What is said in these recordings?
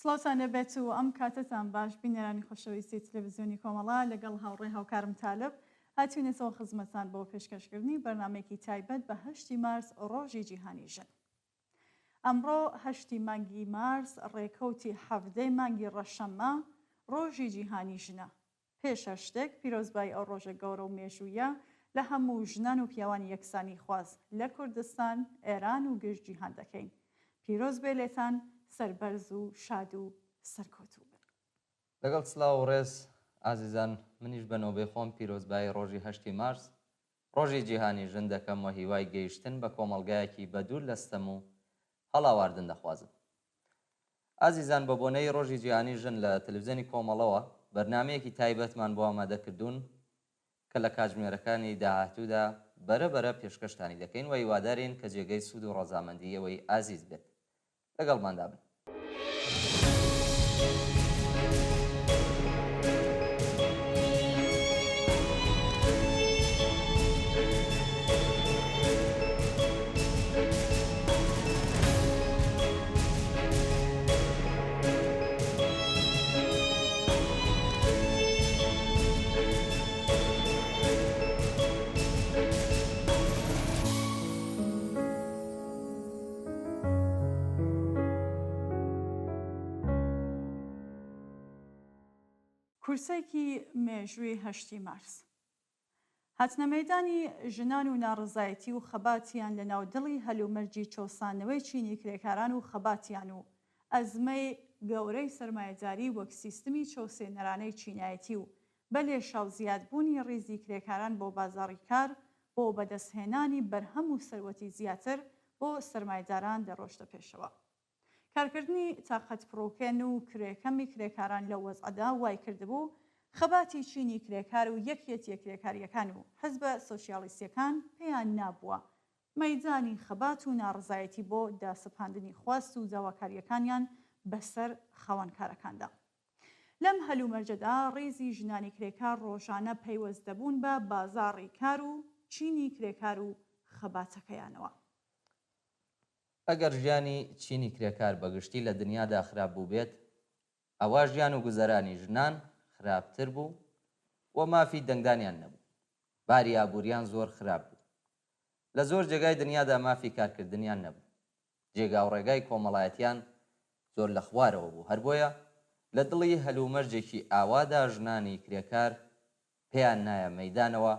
سڵاتان لەبێت و ئەم کاتتان باش بینەرانی خۆشەویستی تلڤیزیۆنی کۆمەڵا لەگەڵ هاوڕێ هاوکارم تالب هاتوونێتەوە خزمەتان بۆ پێشکەشکردنی بەرنامێکی تایبەت بە 8 مارس ڕۆژی جیهانی ژن. ئەمڕۆ 8 مانگی مارس ڕێکەوتی 17 مانگی ڕەشەممە ڕۆژی جیهانی ژنە. پێشە شتێک پیرۆزبای ئەو ڕۆژە گەورە و مێژوویە لە هەموو ژنان و پیاوانی یەکسانی خواز لە کوردستان، ئێران و گشت جیهان دەکەین. پیرۆز بێ لێتان، سەربەرز و شاد و سەرکۆتوو بن. لەگەڵ سلااو و ڕێز ئازیزان، منیش بەنەوەی خۆم پیرۆزبای ڕۆژی 8 مارس ڕۆژی جیهانی ژن دەکەم و هیوای گەیشتن بە کۆمەڵگایەکی بەدوور لەستەم و هەڵاواردن دەخوازم. ئازیزان، بە بۆنەی ڕۆژی جیهانی ژن لە تەلەڤیزیۆنی کۆمەڵەوە بەرنامەیەکی تایبەتمان بۆ ئامادەکردوون کە لە کاتژمێرەکانی داهاتوودا بەرەبەرە پێشکەشتانی دەکەین و هیوادارین کە جێگەی سوود و ڕەزامەندیەوەی ئازیز بێت. لەگەڵماندا بن. کورسێکی مێژووی 8 مارس. هاتنەمەیدانی ژنان و ناڕزایەتی و خەباتیان لە ناودڵی هەلومەرجی چۆسانەوەی چینی کرێکاران و خەباتیان و ئەزمەی گەورەی سەرمایەداری وەک سیستمی چۆسێنەرانەی چینایەتی و بەلێ شاو زیادبوونی ڕیزی کرێکاران بۆ بازاڕی کار بۆ بەدەستهێنانی بەرهەم و سەروەتی زیاتر بۆ سەرمایەداران دەڕۆشتە پێشەوە. کارکردنی تاقەت پڕۆکێن و کرێکەمی کرێکاران لە وەزعەدا وای کردبوو خەباتی چینی کرێکار و یەکێتیە کرێکاریەکان و حزبە سۆسیالیستیەکان پێیان نابووە مەیدانی خەبات و ناڕزایەتی بۆ داسەپاندنی خواست و داواکاریەکانیان بەسەر خاوەنکارەکاندا. لەم هەلومەرجەدا ڕێزی ژنانی کرێکار ڕۆژانە پەیوەست دەبوون بە بازاڕی کار و چینی کرێکار و خەباتەکەیانەوە. ئەگەر ژیانی چینی کرێکار بەگشتی لە دنیادا خراپ بوو بێت، ئەوە ژیان و گوزەرانی ژنان خراپتر بوو و مافی دەنگدانیان نەبوو. باری ئابووریان زۆر خراپ بوو. لە زۆر جێگای دنیادا مافی کارکردنیان نەبوو. جێگا و ڕێگای کۆمەڵایەتیان زۆر لە خوارەوە بوو. هەر بۆیە لە دڵی هەلومەرجێکی ئاوادا ژنانی کرێکار پێیان نایە مەیدانەوە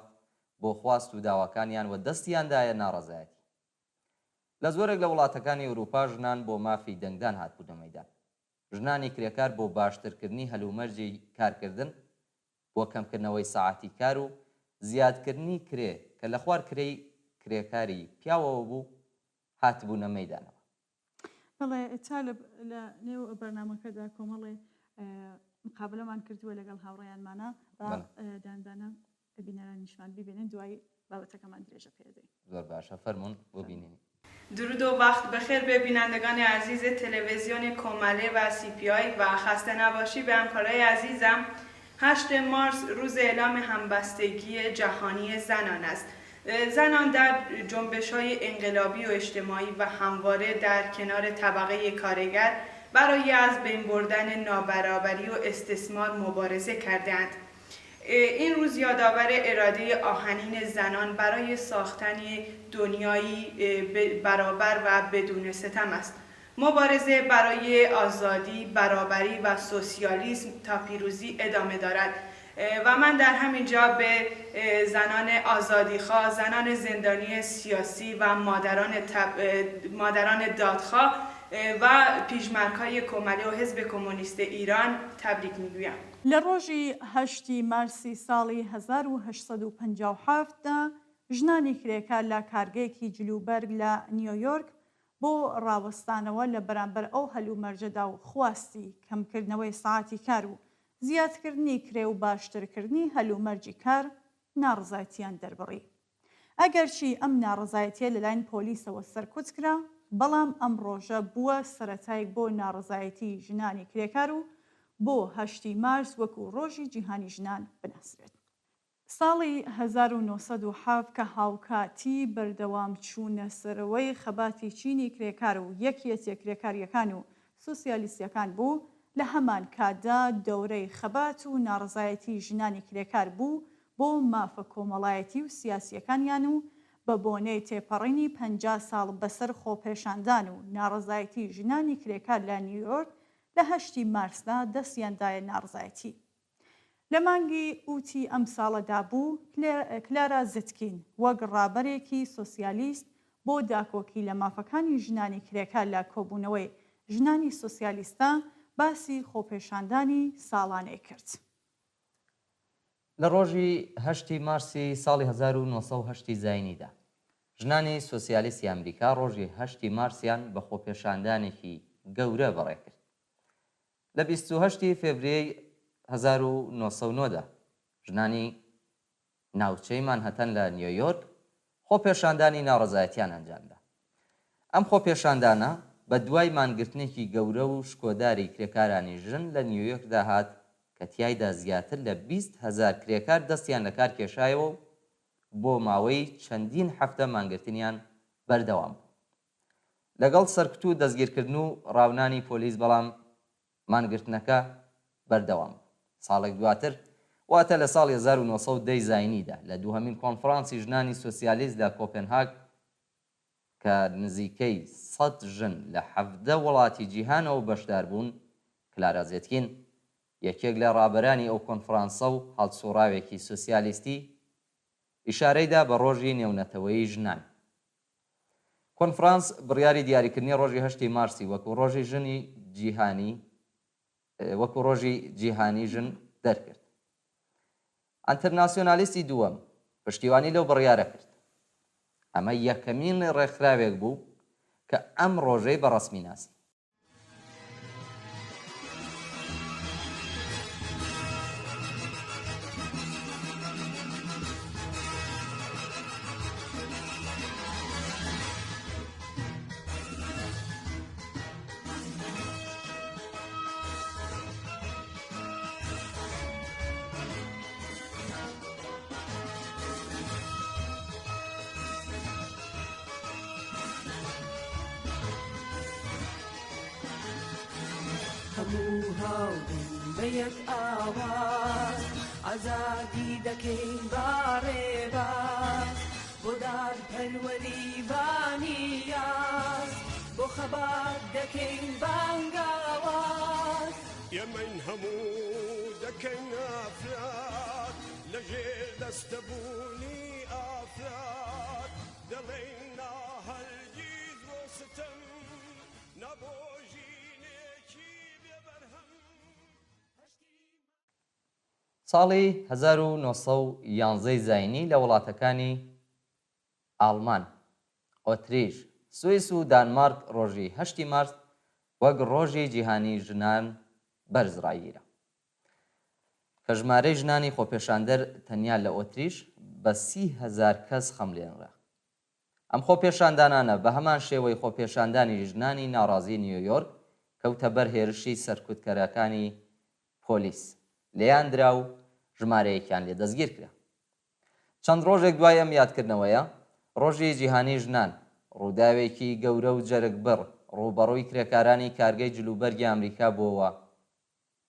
بۆ خواست و داواکانیان و دەستیاندایە ناڕەزایەتی. لە زۆرێک لە وڵاتەکانی ئەوروپا ژنان بۆ مافی دەنگدان هاتبوونە مەیدان. ژنانی کرێکار بۆ باشترکردنی هەلومەرجی کارکردن، بۆ کەمکردنەوەی سەعاتی کار و زیادکردنی کرێ کە لە خوار کرێی کرێکاری پیاوەوە بوو هاتبوونە مەیدانەوە. بەڵێ تالب لە نێو بەرنامەکەدا کۆمەڵێ مقابلەمان کردووە لەگەڵ هاوڕێیانمانە بە داندانە بینەرانیشمان ببینن دوای بابەتەکەمان درێژە پێدەین. زۆر باشە، فەرموون بۆ بینینی. درود و وقت بخیر به بینندگان عزیز تلویزیون کماله و CPI و خسته نباشی به همکارای عزیزم. 8 مارس روز اعلام همبستگی جهانی زنان است. زنان در جنبش‌های انقلابی و اجتماعی و همواره در کنار طبقه کارگر برای از بین بردن نابرابری و استثمار مبارزه کردند. این روز یادآور اراده آهنین زنان برای ساختن دنیایی برابر و بدون ستم است. مبارزه برای آزادی، برابری و سوسیالیسم تا پیروزی ادامه دارد و من در همین جا به زنان آزادیخواه، زنان زندانی سیاسی و مادران دادخواه و پیشمرگ‌های کماله و حزب کمونیست ایران تبریک میگویم. لە ڕۆژی 8 مارسی ساڵی 1857دا ژنانی کرێکار لە کارگەیەکی جلوبەرگ لە نیویۆرک بۆ ڕاوەستانەوە لە بەرامبەر ئەو هەلومەرجەدا و خواستی کەمکردنەوەی ساعاتی کار و زیادکردنی کرێ و باشترکردنی هەلومەرجی کار ناڕزایەتیان دەربڕی. ئەگەرچی ئەم ناڕزایەتیە لەلایەن پۆلیسەوە سەرکوت کرا، بەڵام ئەم ڕۆژە بووە سەرەتایەک بۆ ناڕزایەتی ژنانی کرێکار و بۆ 8 مارس وەکو ڕۆژی جیهانی ژنان بناسرێت. ساڵی 1970 کە هاوکاتی بەردەوام چوونە سەرەوەی خەباتی چینی کرێکار و یەکێتیە کرێکاریەکان و سوسیالیستیەکان بوو، لە هەمان کاتدا دەورەی خەبات و ناڕزایەتی ژنانی کرێکار بوو بۆ مافە کۆمەڵایەتی و سیاسیەکانیان و بە بۆنەی تێپەڕینی 50 ساڵ بەسەر خۆپێشاندان و ناڕزایەتی ژنانی کرێکار لە نیویۆرک لە 8 مارسدا دەستیاندایە ناڕزایەتی. لە مانگی ئوتی ئەم ساڵەدا بوو کلارا زتکین وەک ڕابەرێکی سۆسیالیست بۆ داکۆکی لە مافەکانی ژنانی کرێکار لە کۆبوونەوەی ژنانی سۆسیالیستە باسی خۆپێشاندانی ساڵانەی کرد. لە ڕۆژی 8 مارسی ساڵی 1970 زاینیدا ژنانی سۆسیالیستی ئەمریکا ڕۆژی 8 مارسیان بە خۆپێشاندانێکی گەورە بەڕێکرد. لە 28 فێڤریەی 1990دا ژنانی ناوچەی مانهەتەن لە نیویۆرک خۆپێشاندانی ناڕزایەتیان ئەنجامدا. ئەم خۆپێشاندانە بە دوای مانگرتنێکی گەورە و شکۆداری کرێکارانی ژن لە نیویۆرکدا هات کە تیایدا زیاتر لە 20,000 کرێکار دەستیان لە کار کێشایەوە و بۆ ماوەی چەندین هەفتە مانگرتنیان بەردەوام بوو. لەگەڵ سەرکوت و دەستگیرکردن و ڕاونانی پۆلیس بەڵام مانگرتنەکە بەردەوام بوو. ساڵێک دواتر واتە لە ساڵی 1910 زاینیدا لە دووهەمین کۆنفرانسی ژنانی سۆسیالیست لە کۆپنهاگ کە نزیکەی 100 ژن لە 17 وڵاتی جیهانەوە بەشدار بوون، کلارا زێتکین یەکێک لە ڕابەرانی ئەو کۆنفرانسە و هەڵسوڕاوێکی سۆسیالیستی ئیشارەیدا بە ڕۆژی نێونەتەوەی ژنان. کۆنفرانس بڕیاری دیاریکردنی ڕۆژی 8 مارسی وەکو ڕۆژی جیهانی ژن دەرکرد. ئەنتەرناسیۆنالیستی دووەم پشتیوانی لەو بڕیارە کرد. ئەمە یەکەمین ڕێکخراوێک بوو کە ئەم ڕۆژەی بەڕەسمی ناسی. هەموو هاوڕێی بە یەک ئاواز ئازادی دەکەین باڕێباز بۆ دادپەروەری بانیاز بۆ خەبات دەکەین بانگاواز ئێمەین هەموو دەکەین ئافراد لەژێر دەستەبوونی ئافراد دەڵێین ناهەرگیز بۆ ستەم نەبۆژینێکی بێبەرهەم. ساڵی 1911 زاینی لە وڵاتەکانی ئاڵمان، ئۆتریش، سویس و دانمارک ڕۆژی 8 مارس وەک ڕۆژی جیهانی ژنان بەرزڕاییرە کە ژمارەی ژنانی خۆپێشاندەر تەنیا لە ئۆتریش بە 30,000 کەس خەملێنرا. ئەم خۆپێشاندانانە بە هەمان شێوەی خۆپێشاندانی ژنانی ناڕازی نیویۆرک کەوتە بەر هێرشی سەرکوتکەرەکانی پۆلیس، لێیاندرا و ژمارەیەکیان لێ دەستگیر کرا. چەند ڕۆژێک دوای ئەم یادکردنەوەیە ڕۆژی جیهانی ژنان ڕووداوێکی گەورە و جەرگبڕ ڕووبەڕووی کرێکارانی کارگەی جلوبەرگی ئەمریکا بووەوە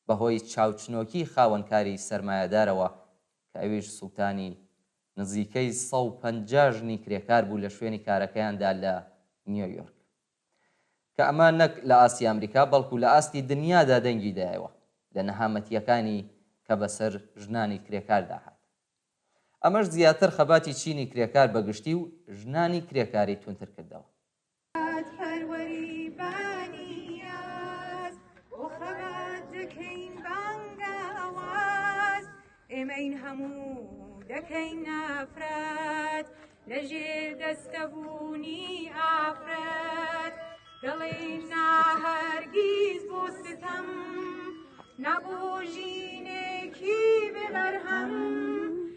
بەهۆی چاوچنۆکی خاوەنکاری سەرمایەدارەوە کە ئەویش سوڵتانی نزیکەی 150 ژنی کرێکار بوو لە شوێنی کارەکەیاندا لە نیویۆرک، کە ئەمە نەک لە ئاستی ئەمریکا بەڵکو لە ئاستی دنیادا دەنگی دایەوە لە نەهامەتیەکانی کە بەسەر ژنانی کرێکاردا هات. ئەمەش زیاتر خەباتی چینی کرێکار بەگشتی و ژنانی کرێکاری تونتر کردەوە. ئێمەین هەموو دەکەین ئافراد لەژێر دەستەبوونی ئافراد دەڵێین ناهەرگیز بۆ ستەم نەبۆژینێکی بێبەرهەم.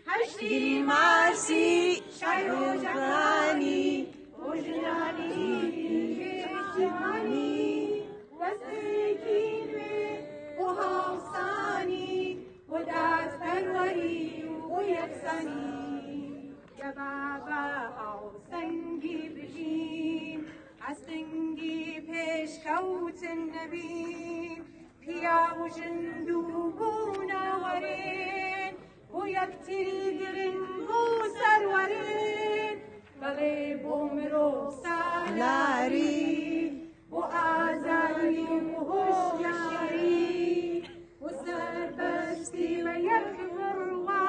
8 مارسی شای ڕۆژەکانی بۆ ژنانی جیهانی دەستێکی نوێ بۆ هاوسانی بۆ دادپەروەری و یەکسانی دەبا هاوسەنگی بژین هەستنگی پێشکەوتن نەبین پیاو و ژند و بوونەوەرێن بۆ یەکتری گرنگ و سەروەرێن بەڵێ بۆ مرۆڤ سالاری بۆ ئازادی و هۆشیاری بۆ سەربەستی بە یەک بڕوا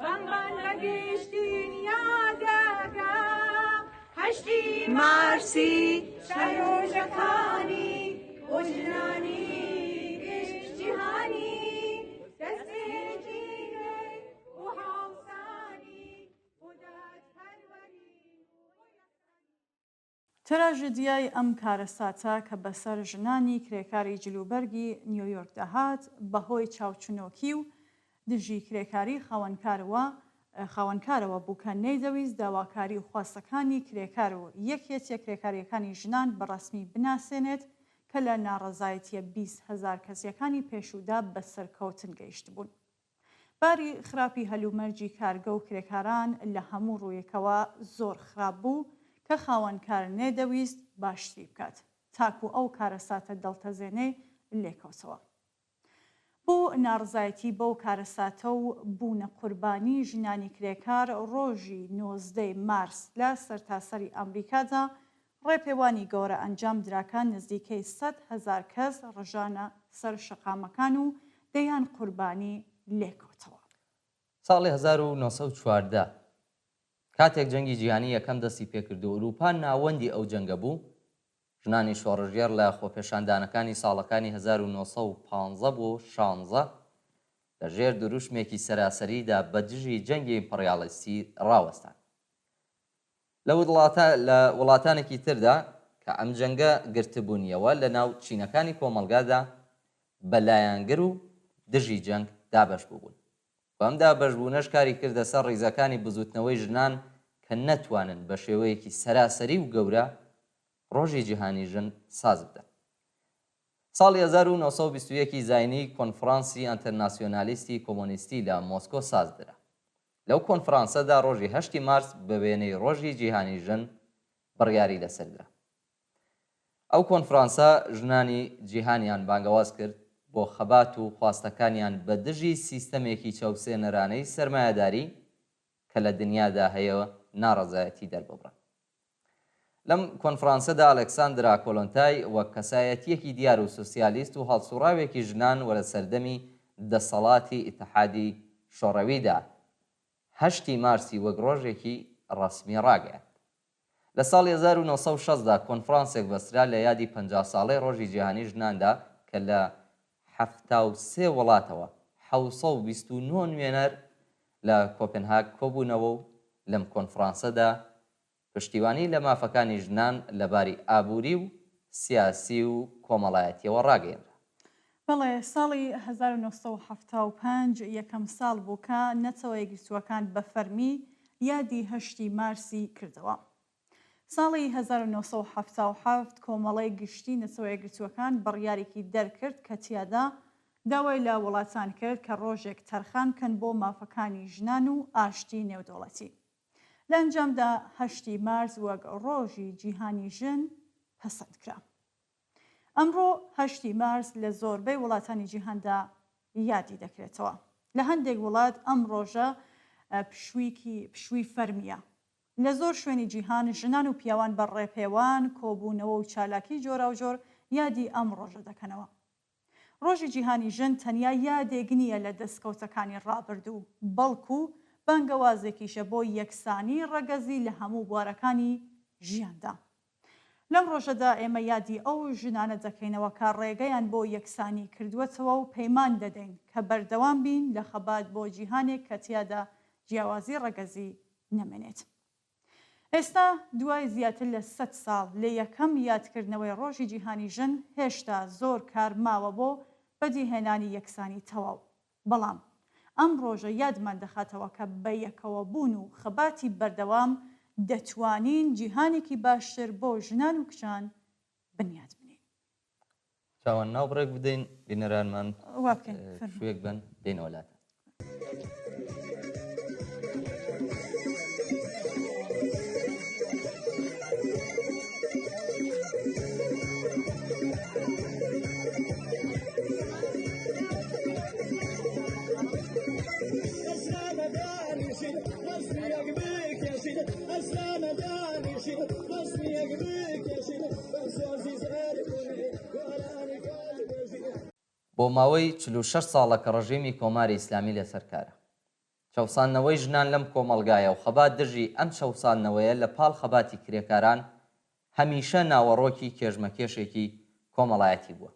ڕەنگان بەگشتین یادەگا هەشتی مارسی شەرۆژەکانی بۆ ژنانی گشتجیهانی دەستێکی نوێ بۆ هاوسانی بۆ دادپەروەری تراژدیای ئەم کارەساتە کە بەسەر ژنانی کرێکاری جلوبەرگی نیویۆرک دەهات بەهۆی چاوچنۆکی و دژی کرێکاری خاوەنکارەوە بوو کە نەیدەویست داواکاری و خواستەکانی کرێکار و یەکێتیە کرێکاریەکانی ژنان بەڕەسمی بناسێنێت کە لە ناڕەزایەتیە 20,000 کەسیەکانی پێشودا بەسەرکەوتن گەیشت بوون. باری خراپی هەلومەرجی کارگە و کرێکاران لە هەموو ڕوویەکەوە زۆر خراپ بوو کە خاوەنکار نێدەویست باشتری بکات تاکو ئەو کارەساتە دڵتەزێنەی لێکەوتەوە. بۆ ناڕزایەتی بەو کارەساتە و بوونە قوربانی ژنانی کرێکار ڕۆژی 19 مارس لە سەرتاسەری ئەمریکادا ڕێپێوانی گەورە ئەنجام دراکان نزیکەی 100,000 کەس ڕژانە سەر شەقامەکان و دەیان قوربانی لێکەوتەوە. ساڵی 1914 کاتێک جەنگی جیهانی یەکەم دەستی پێکرد و ئەوروپا ناوەندی ئەو جەنگە بوو، ژنانی شۆڕژێر لە خۆپێشاندانەکانی ساڵەکانی 1915 بۆ 16 لە ژێر دروشمێکی سەراسەریدا بە دژی جەنگی ئیمپەریالیستی ڕاوەستان. لە وڵاتانێکی تردا کە ئەم جەنگە گرتبوونیەوە لە ناو چینەکانی کۆمەلگادا بەلایەنگر و دژی جەنگ دابەش بوون. بەمدا بەشبوونەش کاری کردە سەر ڕیزەکانی بزوتنەوەی ژنان کە نەتوانن بە شێوەیەکی سەراسەری و گەورە ڕۆژی جیهانی ژن ساز بدەن. ساڵی 1921 زاینی کۆنفرانسی ئەنتەرناسیۆنالیستی کۆمۆنیستی لە مۆسکۆ سازدرا. لەو کۆنفرانسەدا ڕۆژی 8 مارس بە وێنەی ڕۆژی جیهانی ژن بڕیاری لەسەردرا. ئەو کۆنفرانسە ژنانی جیهانیان بانگەواز کرد بۆ خەبات و خواستەکانیان بە دژی سیستەمێکی چەوسێنەرانەی سەرمایەداری کە لە دنیادا هەیە ناڕەزایەتی دەرببڕن. لەم کۆنفرانسەدا ئەلێکساندرا کۆلۆنتای وەک کەسایەتیەکی دیار و سوسیالیست و هەڵسوڕاوێکی ژنان وەرە سەردەمی دەسەڵاتی ئیتحادی شۆڕەویدا 8 مارسی وەک ڕۆژێکی ڕەسمی ڕاگەیاند. لە ساڵی 1960دا کۆنفرانسێک بەسرا لە یادی 50 ساڵەی ڕۆژی جیهانی ژناندا کە لە 73 وڵاتەوە 729 نوێنەر لە کۆپنهاگ کۆبوونەوە و لەم کۆنفرانسەدا پشتیوانی لە مافەکانی ژنان لەباری ئابووری و سیاسی و کۆمەڵایەتیەوە ڕاگەیەنرا. بەڵێ ساڵی 1975 یەکەم ساڵ بوو کە نەتەوە یەکگرتووەکان بە فەرمی یادی 8 مارسی کردەوە. ساڵی 1970 کۆمەڵی گشتی نەتەوە یەکگرتووەکان بڕیارێکی دەرکرد کە تیادا داوای لە وڵاتان کرد کە ڕۆژێک تەرخان کەن بۆ مافەکانی ژنان و ئاشتی نێودەوڵەتی. لە ئەنجامدا 8 مارس وەک ڕۆژی جیهانی ژن پەسەند کرا. ئەمڕۆ 8 مارس لە زۆربەی وڵاتانی جیهاندا یادی دەکرێتەوە. لە هەندێک وڵات ئەم ڕۆژە پشووی فەرمیە. لە زۆر شوێنی جیهان ژنان و پیاوان بە ڕێپێوان، کۆبوونەوە و چالاکی جۆرا و جۆر یادی ئەم ڕۆژە دەکەنەوە. ڕۆژی جیهانی ژن تەنیا یادێک نییە لە دەستکەوتەکانی ڕابردوو، بەڵکو بانگەوازێکیشە بۆ یەکسانی ڕەگەزی لە هەموو بوارەکانی ژیاندا. لەم ڕۆژەدا ئێمە یادی ئەو ژنانە دەکەینەوە کە ڕێگەیان بۆ یەکسانی کردووەتەوە و پەیمان دەدەین کە بەردەوام بین لە خەبات بۆ جیهانێک کە تیادا جیاوازی ڕەگەزی نەمێنێت. ئێستا دوای زیاتر لە 100 ساڵ لە یەکەم یادکردنەوەی ڕۆژی جیهانی ژن هێشتا زۆر کار ماوە بۆ بەدیهێنانی یەکسانی تەواو. بەڵام ئەم ڕۆژە یادمان دەخاتەوە کە بە یەکەوە بوون و خەباتی بەردەوام دەتوانین جیهانێکی باشتر بۆ ژنان و کچان بنیاد بنین. چاوان ناوبڕێک بدەین بینەرانمان وا بکەین شوێک بن دێنەوە لاتە. بۆ ماوەی 46 ساڵە کە ڕژیمی کۆماری ئیسلامی لەسەرکارە. چەوسانەوەی ژنان لەم کۆمەڵگایە و خەبات دژی ئەم چەوسانەوەیە لە پاڵ خەباتی کرێکاران هەمیشە ناوەڕۆکی کێژمەکێشێکی کۆمەڵایەتی بووە.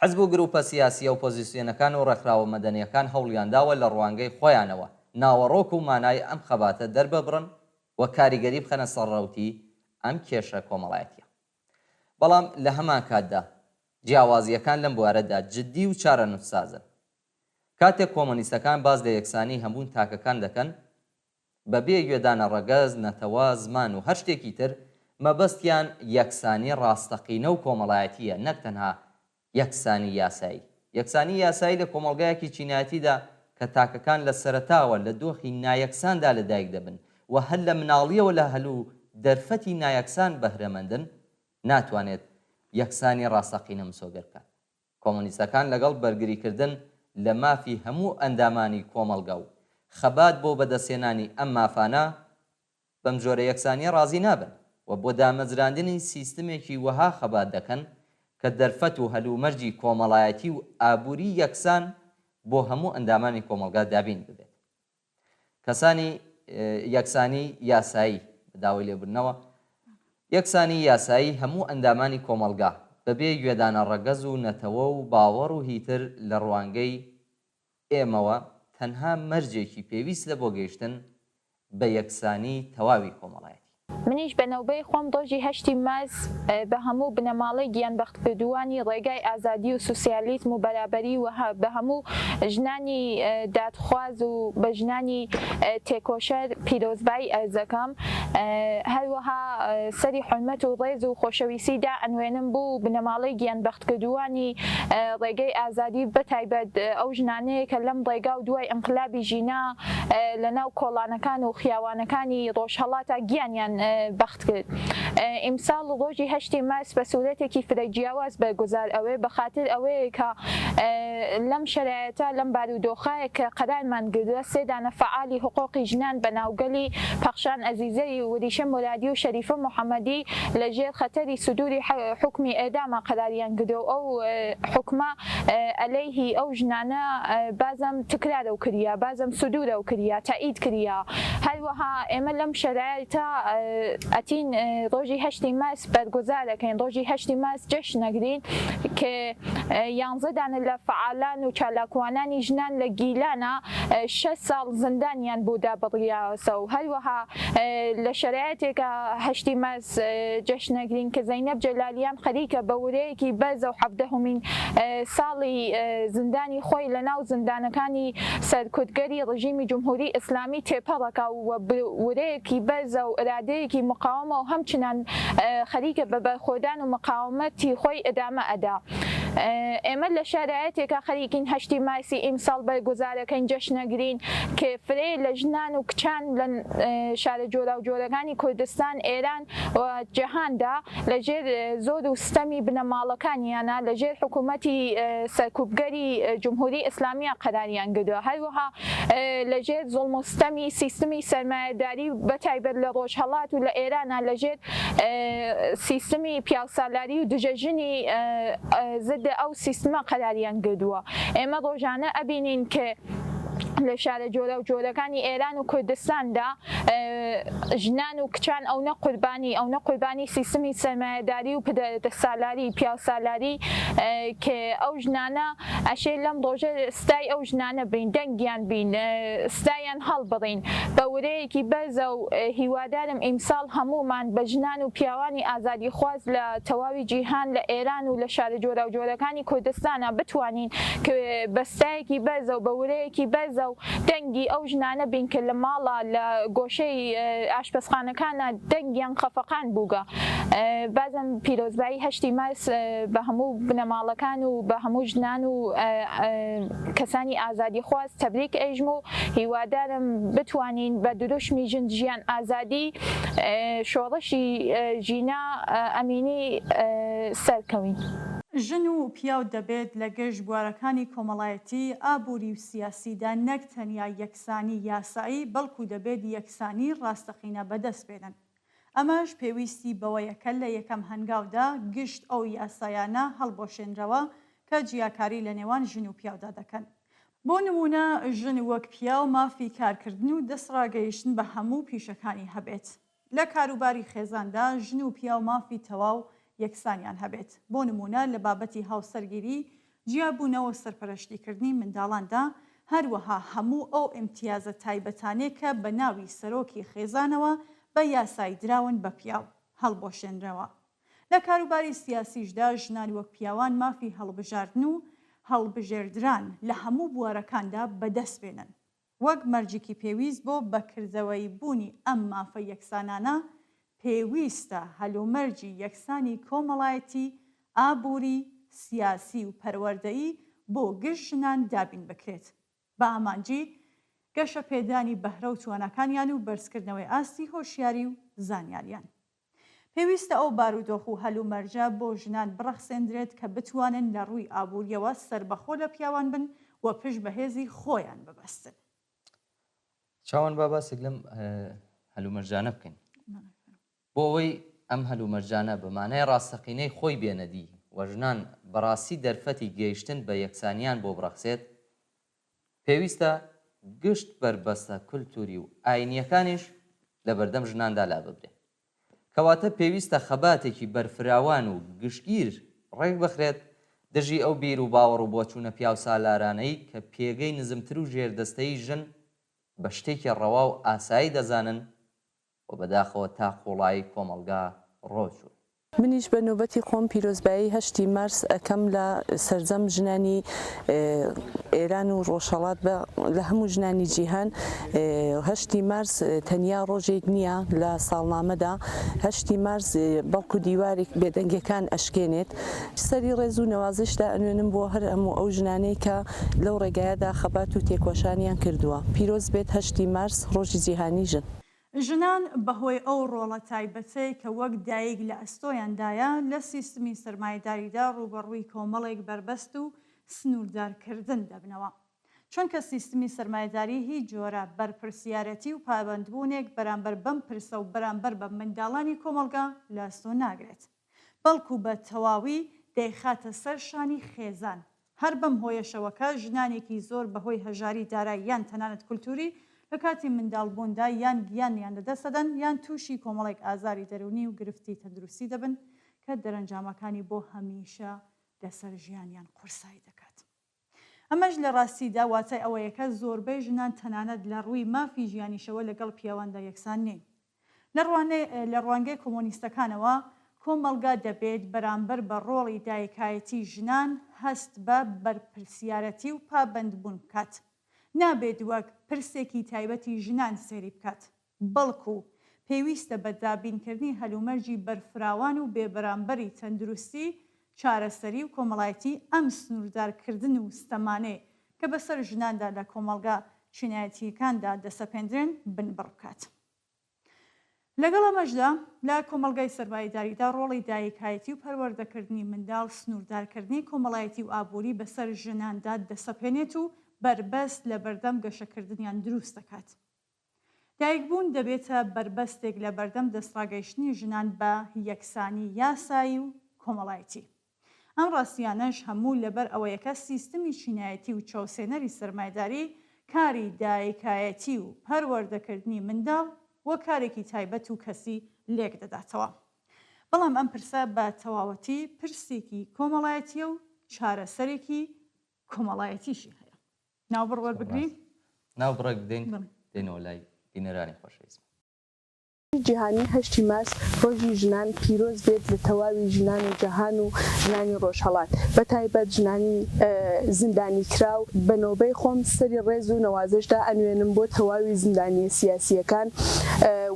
حزب و گروپە سیاسی و پۆزیسیۆنەکان و ڕێکخراوە مەدەنیەکان هەوڵیانداوە لە ڕوانگەی خۆیانەوە ناوەڕۆک و مانای ئەم خەباتە دەرببڕن و کاریگەری بخەنە سەرڕەوتی ئەم کێشە کۆمەڵایەتیە. بەڵام لە هەمان کاتدا جیاوازیەکان لەم بوارەدا جددی و چارە نووسسازن. کاتێک کۆمۆنیستەکان باز لە یەکسانی هەموون تاکەکان دەکەن بەبێ گوێدانە ڕەگەز، نەتەوە، زمان و هەر شتێکی تر مەبەستیان یەکسانی ڕاستەقینە و کۆمەڵایەتیە، نەک تەنها یەکسانی یاسایی. یەکسانی یاسایی لە کۆمەڵگایەکی چینایەتیدا کە تاکەکان لە سەرەتاوە لە دۆخی نایەکساندا لەدایک دەبن و هەر لە مناڵیەوە لە هەلوو دەرفەتی نایەکسان بەهرەمەندن ناتوانێت یەکسانی ڕاستەقینە مسۆگەر بکات. کۆمۆنیستەکان لەگەڵ بەرگریکردن لە مافی هەموو ئەندامانی کۆمەڵگا و خەبات بۆ بەدەستێنانی ئەم مافانە بەم جۆرە یەکسانیە ڕازی نابن و بۆ دامەزراندنی سیستمێکی وەها خەبات دەکەن کە دەرفەت و هەلومەرجی کۆمەڵایەتی و ئابووری یەکسان بۆ هەموو ئەندامانی کۆمەڵگا دابین ببێت. کەسانی یەکسانی یاسایی بەداوای لێبوونەوە یەکسانی یاسایی هەموو ئەندامانی کۆمەڵگا بەبێ گوێدانە ڕەگەز و نەتەوە و باوەڕ و هیتر لە ڕوانگەی ئێمەوە تەنها مەرجێکی پێویست لە بۆ گەیشتن بە یەکسانی تەواوی کۆمەڵایەتی. منیش بە نەوبەی خۆم دۆژی 8 مارس بە هەموو بنەماڵەی گیانبەختکردووانی ڕێگای ئازادی و سوسیالیزم و بەرابەری و بە هەموو ژنانی دادخواز و بە ژنانی تێکۆشەر پیرۆزبایی ئەرزەکەم. هەروەها سەری حورمەت و ڕێز و خۆشەویستیدا ئەنوێنم بوو بنەماڵەی گیانبەختکردووانی ڕێگەی ئازادی بەتایبەت ئەو ژنانەیە کە لەم ڕێگا و دوای ئینقلابی ژینا لەناو کۆڵانەکان و خیاوانەکانی ڕۆژهەڵاتە گیانیان بەخت کرد. ئیمساڵ ڕۆژی 8 مارس بە سوورەتێکی فرەجیاواز بەرگوزار ئەوێ بە خاتر ئەوەیە کە لەم شەرایەتە لەم بارودۆخایە کە قەرارمان گردووە سێ دانە فەعالی حقوقی ژنان بە ناوگەلی پەخشان ئەزیزەی وریشە مورادی و شەریفە محەممەدی لەژێر خەتەری سودوری حکمی ئێدامە قەراریان گرتووە. ئەو حکمە ئەلەیهی ئەو ژنانە بازم تکرارە و کردیا، بازم سودورە و کردیا، تایید کردیا. هەروەها ئێمە لەم شەرایەتە ئەتین ڕۆژی 8 مارس بەرگوزارەکەین، ڕۆژی 8 مارس جەشنەگرین کە 11 دانە لە فعالان و چالاکوانانی ژنان لە گیلانە 6 ساڵ زندانیان بۆ دابڕیاوەسە و هەروەها لە شەرایەتێکە 8 مارس جەشنەگرین کە زەینەب جەلالیان خەریکە بە وورەیەکی بەرزە و 17مین ساڵی زندانی خۆی لە ناو زندانەکانی سەرکوتگەری ڕژیمی جمهوری ئیسلامی تێپەڕەکە و وورەیەکی بەرزە و ئرادەیەکی مقاومە و هەمچنان خەریکە بە بەرخۆدان و مقاومەتی خۆی ئەدامە ئەدا. ئێمە لە شارایەتێکە خەریکین 8 مارسی ئیمساڵ بەرگوزارەکەین جەشنەگرین کە فرێ لە ژنان و کچان لە شارە جۆرا و جۆرەکانی کوردستان، ئێران و جەهاندا لەژێر زۆر و ستەمی بنەماڵەکانیانە لەژێر حکوومەتی سەرکوبگەری جمهوری ئیسلامیە قەراریان گرتووە. هەروەها لەژێر زوڵم و ستەمی سیستمی سەرمایەداری بەتایبەت لە ڕۆژهەڵات و لە ئێرانە لەژێر سیستمی پیاوسالاری و دژەژنی ضد ئەو سیستمە قەراریان گرتووە. ئێمە ڕۆژانە ئەبینین کە لە شارە جۆرە و جۆرەکانی ئێران و کوردستاندا ژنان و کچان ئەو نەقوربانی سیستمی سەرمایەداری و پدەسالاری پیاوسالاری کە ئەو ژنانە ئەشێ لەم ڕۆژە ستای ئەو ژنانە بین، دەنگیان بین، ستایان هەڵبڕین بە وورەیەکی بەرزە و هیوادارم ئیمساڵ هەمومان بە ژنان و پیاوانی ئازادی خواز لە تەواوی جیهان لە ئێران و لە شارە جۆرە و جۆرەکانی کوردستانە بتوانین کە بە ستایەکی بەرزە و بە وورەیەکی بەرزە و دەنگی ئەو ژنانە بین کە لە ماڵە لە گۆشەی ئاشپەزخانەکانە دەنگیان خەفەقان بووگە. بازم پیرۆزبایی 8 مارس بە هەموو بنەماڵەکان و بە هەموو ژنان و کەسانی ئازادی خواز تەبریک ئەیژم و هیوادارم بتوانین بە دروشمی ژیان ئازادی شۆڕشی ژینا ئەمینی سەرکەوین. ژن و پیاو دەبێت لە گەشت بوارەکانی کۆمەڵایەتی ئابووری و سیاسیدا نەک تەنیا یەکسانی یاسایی بەڵکو دەبێت یەکسانی ڕاستەقینە بەدەست بێنن. ئەمەش پێویستی بەوەیەکە لە یەکەم هەنگاودا گشت ئەو یاسایانە هەڵبۆشێنرەوە کە جیاکاری لە نێوان ژن و پیاودا دەکەن. بۆ نمونە ژن وەک پیا و مافی کارکردن و دەستڕاگەیشتن بە هەموو پیشەکانی هەبێت. لە کاروباری خێزاندا ژن و پیا و مافی تەواو یەکسانیان هەبێت. بۆ نمونە لە بابەتی هاوسەرگیری جیابوونەوە سەرپەرشتیکردنی منداڵاندا هەروەها هەموو ئەو ئیمتیازە تایبەتانەی کە بە ناوی سەرۆکی خێزانەوە بە یاسای دراون بە پیاو هەڵبۆشێنرەوە. لە کاروباری سیاسیشدا ژنان وەک پیاوان مافی هەڵبژاردن و هەڵبژێردران لە هەموو بوارەکاندا بەدەست بێنن. وەک مەرجێکی پێویست بۆ بەکردەوەی بوونی ئەم مافە یەکسانانە پێویستە هەلومەرجی یەکسانی کۆمەڵایەتی ئابووری سیاسی و پەروەردەیی بۆ گشت ژنان دابین بکرێت. بە ئامانجی گەشە پێدانی بەهرە و توانەکانیان و بەرزکردنەوەی ئاستی هۆشیاری و زانیاریان. پێویستە ئەو بارودۆخ و هەلومەرجە بۆ ژنان بڕەخسێندرێت کە بتوانن لە ڕووی ئابووریەوە سربەخۆ لە پیاوان بن و پشت بەهێزی خۆیان ببەستن. چاوان با باسێک لەم هەلومەرجانە بکەین بۆ ئەوەی ئەم هەلومەرجانە بەمانای ڕاستەقینەی خۆی بێنەدی و ژنان بەڕاستی دەرفەتی گەیشتن بە یەکسانیان بۆ بڕەخسێت پێویستە گشت بربەستە کولتوری و ئاینیەکانیش لە بەردەم ژناندا لا ببرێت. کەواتە پێویستە خەباتێکی بەرفراوان و گشتگیر ڕێک بخرێت دژی ئەو بیر و باوەڕ و بۆچوونە پیاو سالارانەی کە پێگەی نزمتر و ژێردەستەی ژن بە شتێکی ڕەوا و ئاسایی دەزانن و بەداخەوە تا قوڵایی کۆمەلگا ڕۆچوو. منیش بە نوبەتی خۆم پیرۆزبایی 8 مارس ئەەکەم لە سەرجەم ژنانی ئێران و ڕۆژهەڵات لە هەموو ژنانی جیهان. 8 مارس تەنیا ڕۆژێک نییە لە ساڵنامەدا. 8 مارس بەڵکو دیواری بێدەنگەکان ئەشکێنێت. سەری ڕێز و نەوازشدا ئەنوێنم بۆ هەر هەموو ئەو ژنانەی کە لەو ڕێگایەدا خەبات و تێکۆشانیان کردووە. پیرۆز بێت 8 مارس ڕۆژی جیهانی ژن. ژنان بەهۆی ئەو ڕۆڵە تایبەتەی کە وەک دایک لە ئەستۆیاندایە لە سیستمی سەرمایه‌داریدا ڕوبەڕووی کۆمەڵێک بربەست و سنووردارکردن دەبنەوە. چونکە سیستمی سەرمایه‌داری هیچ جۆرە بەرپرسیارەتی و پابەندبوونێک بەرامبەر بەم پرسە و بەرامبەر بە منداڵانی کۆمەلگا لە ئەستۆ ناگرێت، بەڵکو بە تەواوی دەیخاتە سەر شانی خێزان. هەر بەم هۆیەشەوەکە ژنانێکی زۆر بەهۆی هەژاری دارایی یان تەنانەت کولتوری لە کاتی منداڵبووندا یان گیانیان لەدەستدەن یان تووشی کۆمەڵێک ئازاری دەرونی و گرفتی تەندروستی دەبن کە دەرەنجامەکانی بۆ هەمیشە لەسەر ژیانیان قورسایی دەکات. ئەمەش لە ڕاستیدا واتای ئەوەیە کە زۆربەی ژنان تەنانەت لە ڕووی مافی ژیانیشەوە لەگەڵ پیاواندا یەکسان نین. لە ڕوانگەی کۆمۆنیستەکانەوە کۆمەلگا دەبێت بەرامبەر بە ڕۆڵی دایکایەتی ژنان هەست بە بەرپرسیارەتی و پابەندبوون بکات. نابێت وەک پرسێکی تایبەتی ژنان سێری بکات، بەڵکو پێویستە بە دابینکردنی هەلومەرجی بەرفراوان و بێبەرامبەری تەندروستی چارەسەری و کۆمەڵایەتی ئەم سنووردارکردن و ستەمانەی کە بەسەر ژناندا لە کۆمەلگا چینایەتیەکاندا دەسەپێندرێن بنبڕ بکات. لەگەڵ ئەمەشدا لە کۆمەلگای سەرمایه‌داریدا ڕۆڵی دایکایەتی و پەروەردەکردنی منداڵ سنووردارکردنی کۆمەڵایەتی و ئابووری بەسەر ژناندا دەسەپێنێت و بربەست لە بەردەم گەشەکردنیان دروست دەکات. دایکبوون دەبێتە بربەستێک لە بەردەم دەستڕاگەیشتنی ژنان بە یەکسانی یاسایی و کۆمەڵایەتی. ئەم ڕاستیانەش هەموو لەبەر ئەوەیەکە سیستمی چینایەتی و چاوسێنەری سەرمایه‌داری کاری دایکایەتی و پەروەردەکردنی منداڵ وە کارێکی تایبەت و کەسی لێک دەداتەوە. بەڵام ئەم پرسە بە تەواوەتی پرسێکی کۆمەڵایەتیە و چارەسەرێکی کۆمەڵایەتیشی هەیە. ناوبڕ وەربگرین؟ ناوبڕێک دێنەوە لای بینەرانی خۆشەویست. جیهانی 8 مارس ڕۆژی ژنان پیرۆز بێت لە تەواوی ژنانی جەهان و ژنانی ڕۆژهەڵات، بە تایبەت ژنانی زیندانی کراو. بە نۆبەی خۆم سەری ڕێز و نەوازشدا ئەنوێنم بۆ تەواوی زیندانی سیاسیەکان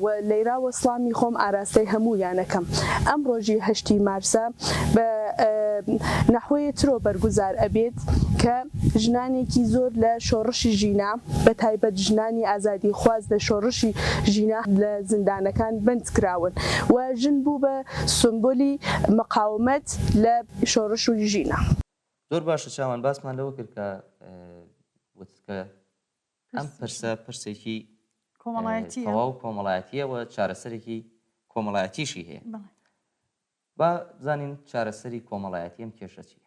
و لەیرا وەسڵامی خۆم ئاراستەی هەموویانەکەم. ئەم ڕۆژی 8 مارسە بە نەحوەیە ترۆ بەرگوزار ئەبێت کە ژنانێکی زۆر لە شۆڕشی ژینا بە تایبەت ژنانی ئازادی خواز لە شۆڕشی ژینا لە زیندانەکان بند کراون و ژن بوو بە سمبۆلی مقاومەت لە شۆڕش و ژینا. زۆر باشە چاوان باسمان لەوە کرد کە وتکە ئەم پرسە پرسێکی تەواو کۆمەڵایەتیە و چارەسەرێکی کۆمەڵایەتیشی هەیە. با بزانین چارەسەری کۆمەڵایەتی ئەم کێشە چیە؟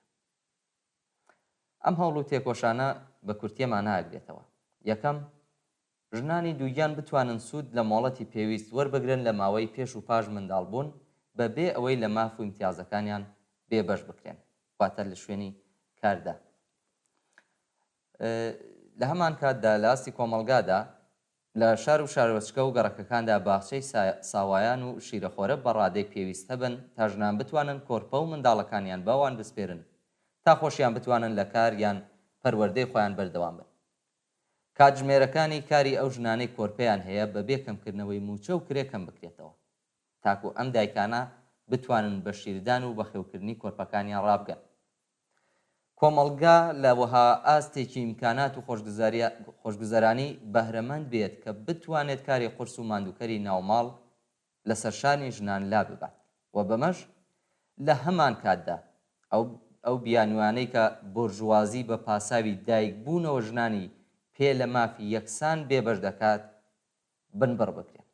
ئەم هەوڵ و تێکۆشانە بە کورتێمان ناگرێتەوە. یەکەم، ژنانی دووگیان بتوانن سوود لە مۆڵەتی پێویست وەربگرن لە ماوەی پێش و پاش منداڵبوون بەبێ ئەوەی لە ماف و امتیازەکانیان بێبەش بکرێن، واتە لە شوێنی کاردا. لە هەمان کاتدا لە ئاستی کۆمەڵگادا لە شار و شارۆچکە و گەڕەکەکاندا باخچەی ساوایان و شیرەخۆرە بە ڕادەی پێویست هەبن تا ژنان بتوانن کۆرپە و منداڵەکانیان باوان بسپێرن تا خۆشیان بتوانن لە کار یان پەروەردەی خۆیان بەردەوام بن. کاتژمێرەکانی کاری ئەو ژنانەی کۆرپەیان هەیە بەبێ کەمکردنەوەی موچە و کرێکەم بکرێتەوە تاکو ئەم دایکانە بتوانن بە شیردان و بەخێوکردنی کۆرپەکانیان ڕابگەن. کۆمەڵگا لە وەها ئاستێکی ئیمکانات و خۆشگوزەرانی بەهرەمەند بێت کە بتوانێت کاری قورس و ماندووکەری ناوماڵ لە سەرشانی ژنان لا ببات و بەمەش لە هەمان کاتدا ئەو بیانوانەی کە بورژوازی بە پاساوی دایک بوونەوە ژنانی پێ لە مافی یەکسان بێبەش دەکات بنبڕ بکرێن.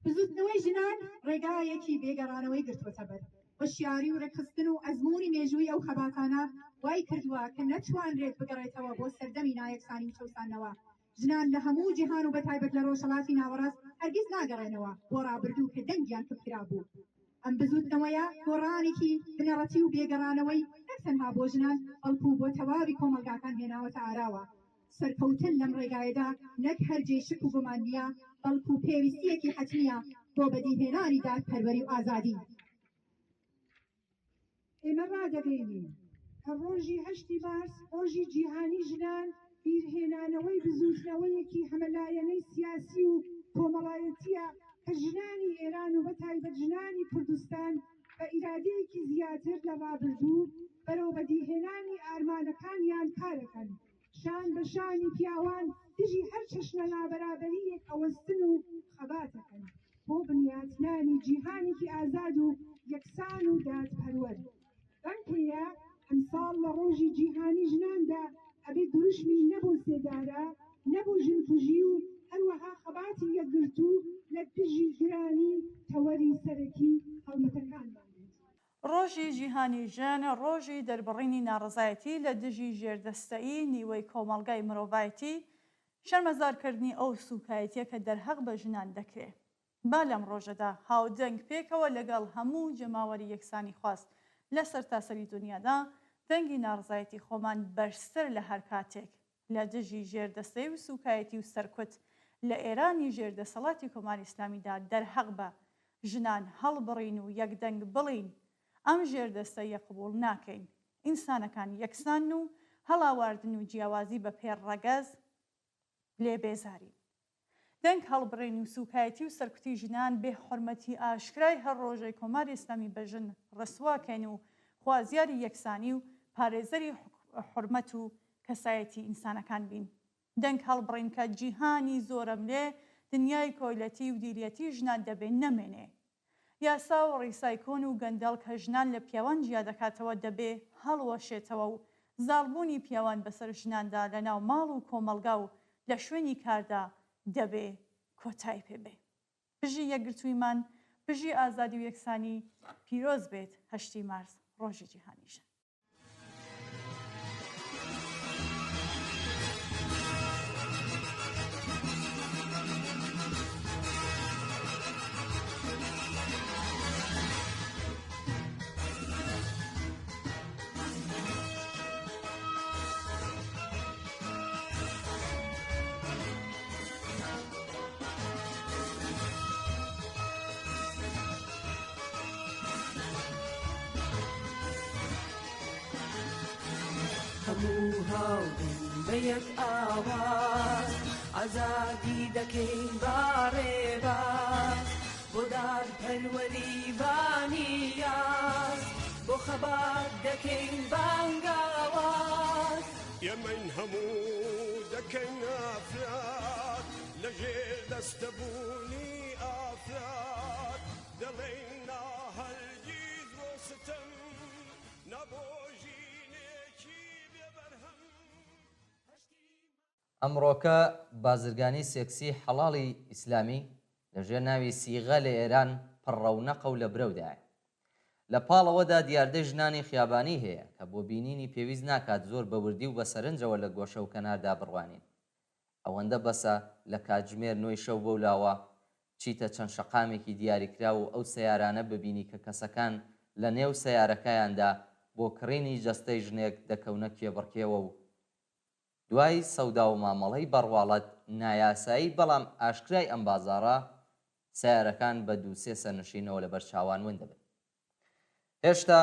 بزوتنەوەی ژنان ڕێگایەکی بێگەڕانەوەی گرتووەتە بەر هۆشیاری و ڕێکخستن و ئەزمموی مێژووی ئەو خەباتانە وای کردووە کە نەتوانرێت بگەڕێتەوە بۆ سەردەمی نایەکسانی و چەسانەوە. ژنان لە هەموو جیهان و بەتایبەت لە ڕۆژهەڵاتی ناوەڕاست هەرگیز ناگەڕێنەوە بۆ ڕابردوو کە دەنگیان کفرا بوو. ئەم بزوتنەوەیە گۆڕانێکی بنەڕەتی و بێگەڕانەوەی نەکتەنها بۆ ژنان بەڵکو بۆ تەواوی کۆمەلگاکان هێناوەتە ئاراوە. سەرکەوتن لەم ڕێگایەدا نەک هەرجێ شک و گومان نییە بەڵکو پێویستیەکی حەتمیە بۆ بەدیهێنانی دادپەروەری و ئازادی. ئێمە ڕادەگەینین کە ڕۆژی 8 مارس ڕۆژی جیهانی ژنان بیرهێنانەوەی بزوتنەوەیەکی هەمەلایەنەی سیاسی و کۆمەڵایەتیە کە ژنانی ئێران و بەتایبەت ژنانی کوردستان بە ئیرادەیەکی زیاتر لە ڕابردوو بەرەو بەدیهێنانی ئارمانەکانیان کارەکەن، شان بە شانی پیاوان دژی هەر چەشنە نابەرابەریەک ئەوەستن و خەباتەکەن بۆ بنیاتنانی جیهانێکی ئازاد و یەکسان و دادپەروەر. بەنکەیە ئەمساڵ لە ڕۆژی جیهانی ژناندا ئەبێ دروشمی نەبوو سێدارە نەبوو ژنکوژی و هەروەها خەباتی یەکگرت و لە دژی گرانی تەوەری سەرەکی هەڵمەتەکانمان. ڕۆژی جیهانی ژن ڕۆژی دەربڕینی ناڕزایەتی لە دژی ژێردەستەیی نیوەی کۆمەڵگای مرۆڤایەتی شەرمەزارکردنی ئەو سوکایەتیە کە دەرهەق بە ژنان دەکرێت. با لەم ڕۆژەدا هاودەنگ پێکەوە لەگەڵ هەموو جەماوەری یەکسانی خواست لە سەرتاسەری دنیادا دەنگی ناڕزایەتی خۆمان بەرزتر لە هەر کاتێک لە دژی ژێردەستەی و سوکایەتی و سەرکوت لە ئێرانی ژێردەسەڵاتی کۆماری ئیسلامیدا دەرهەق بە ژنان هەڵبڕین و یەکدەنگ بڵین ئەم ژێردەستەیە قبوڵ ناکەین. ئینسانەکان یەکسان و هەڵاواردن و جیاوازی بە پێڕەگەز لێ بێزاری. دەنگ هەڵبڕین و سوکایەتی و سەرکوتی ژنان بێ حورمەتی ئاشکرای هەر ڕۆژەی کۆماری ئیسلامی بە ژن ڕسواکەین و خوازیاری یەکسانی و پارێزەری حورمەت و کەسایەتی ئینسانەکان بین. دەنگ هەڵبڕین کە جیهانی زۆرم لێ دنیای کۆیلەتی و دیریەتی ژنان دەبێت نەمێنێ. یاسا و ڕیسای کۆن و گەندەڵ کە ژنان لە پیاوان جیا دەکاتەوە دەبێ هەڵوەشێتەوە و زاڵبوونی پیاوان بەسەر ژناندا لە ناو ماڵ و کۆمەلگا و لە شوێنی کاردا دەبێ کۆتای پێبێ. بژی یەکگرتوویمان بژی ئازادی و یەکسانی پیرۆز بێت 8 مارس ڕۆژی جیهانی ژن. هەموو هاوڕێن بە یەک ئاواز ئازادی دەکەین باڕێباز بۆ دادپەروەری بانیاز بۆ خەبات دەکەین بانگاواز ئێمەین هەموو دەکەین ئافراد لەژێر دەستەبوونی ئافراد دەڵێین ناهەرگیز بۆ ستەم نەبۆژی ئەمڕۆکە بازرگانی سێکسی حەڵاڵی ئیسلامی لەژێر ناوی سیغە لە ئێران پڕڕەونەقە و لە برەودایە. لە پاڵەوەدا دیاردەی ژنانی خیابانی هەیە کە بۆ بینینی پێویست ناکات زۆر بەوردی و بە سەرنجەوە لە گۆشە و کەناردا بڕوانین. ئەوەندە بەسە لە کاتژمێر 9 شەو بەولاوە چیتە چەند شەقامێکی دیاریکرا و ئەو سەیارانە ببینی کە کەسەکان لە نێو سەیارەکەیاندا بۆ کڕینی جەستەی ژنێک دەکەونە کێبڕکێوە و دوای سەودا و مامەڵەی بەڕواڵەت نایاسایی بەڵام ئاشکرای ئەم بازاڕە سیارەکان بە دووسێ سەرنشینەوە لە بەرچاوان ون دەبن. هێشتا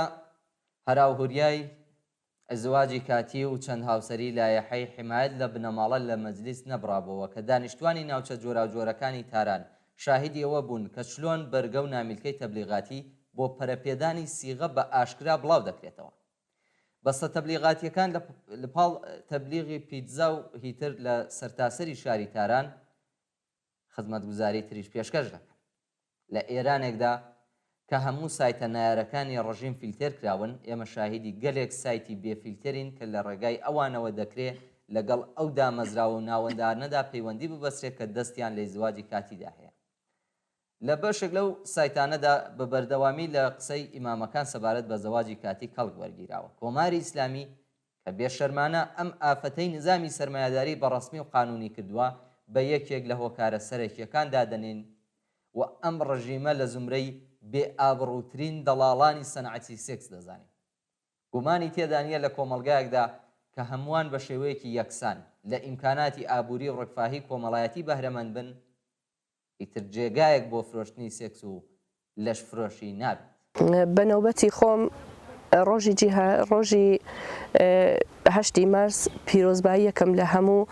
هەراوهوریای ئەزواجی کاتی و چەند هاوسەری لایەحەی حمایەت لە بنەماڵە لە مەجلیس نەبڕابەوە کە دانیشتوانی ناوچە جۆراوجۆرەکانی تاران شاهدی ئەوە بوون کە چلۆن بەرگە و نامیلکەی تەبلیغاتی بۆ پەرەپێدانی سیغە بە ئاشکرا بڵاو دەکرێتەوە. بەستە تەبلیغاتیەکان لە پاڵ تەبلیغی پیتزا و هیتر لە سەرتاسەری شاری تاران خزمەتگوزاری تریش پێشکەش دەکەن. لە ئێرانێکدا کە هەموو سایتە نایارەکانی ڕژیم فیلتر کراون ئێمە شاهدی گەلێک سایتی بێفیلترین کە لە ڕێگای ئەوانەوە دەکرێت لەگەڵ ئەو دامەزراوە و ناوەندانەدا پەیوەندی ببەسرێت کە دەستیان لە زواجی کاتیدا هەیە. لە بەشێک لەو سایتانەدا بە بەردەوامی لە قسەی ئیمامەکان سەبارەت بە زەواجی کاتی کەڵک وەرگیراوە. کۆماری ئیسلامی کە بێشەرمانە ئەم ئافەتەی نظامی سەرمایه‌داری بەڕەسمی و قانونی کردووە بە یەکێک لە هۆکارە سەرەکیەکاندا دەنێن و ئەم ڕژیمە لە زمرەی بێئابڕووترین دەڵاڵانی سەنعەتی سێکس دەزانێت. گومانی تێدا نیە لە کۆمەلگایەکدا کە هەمووان بە شێوەیەکی یەکسان لە ئیمکاناتی ئابووری و ڕێکفاهی کۆمەڵایەتی بەهرەمەند بن ئیتر جێگایەک بۆ فرۆشتنی سێکس و لەش فرۆشی نابێت. بەنەوبەتی خۆم ڕۆژی 8 مارس پیرۆزبایی یەکەم لە هەموو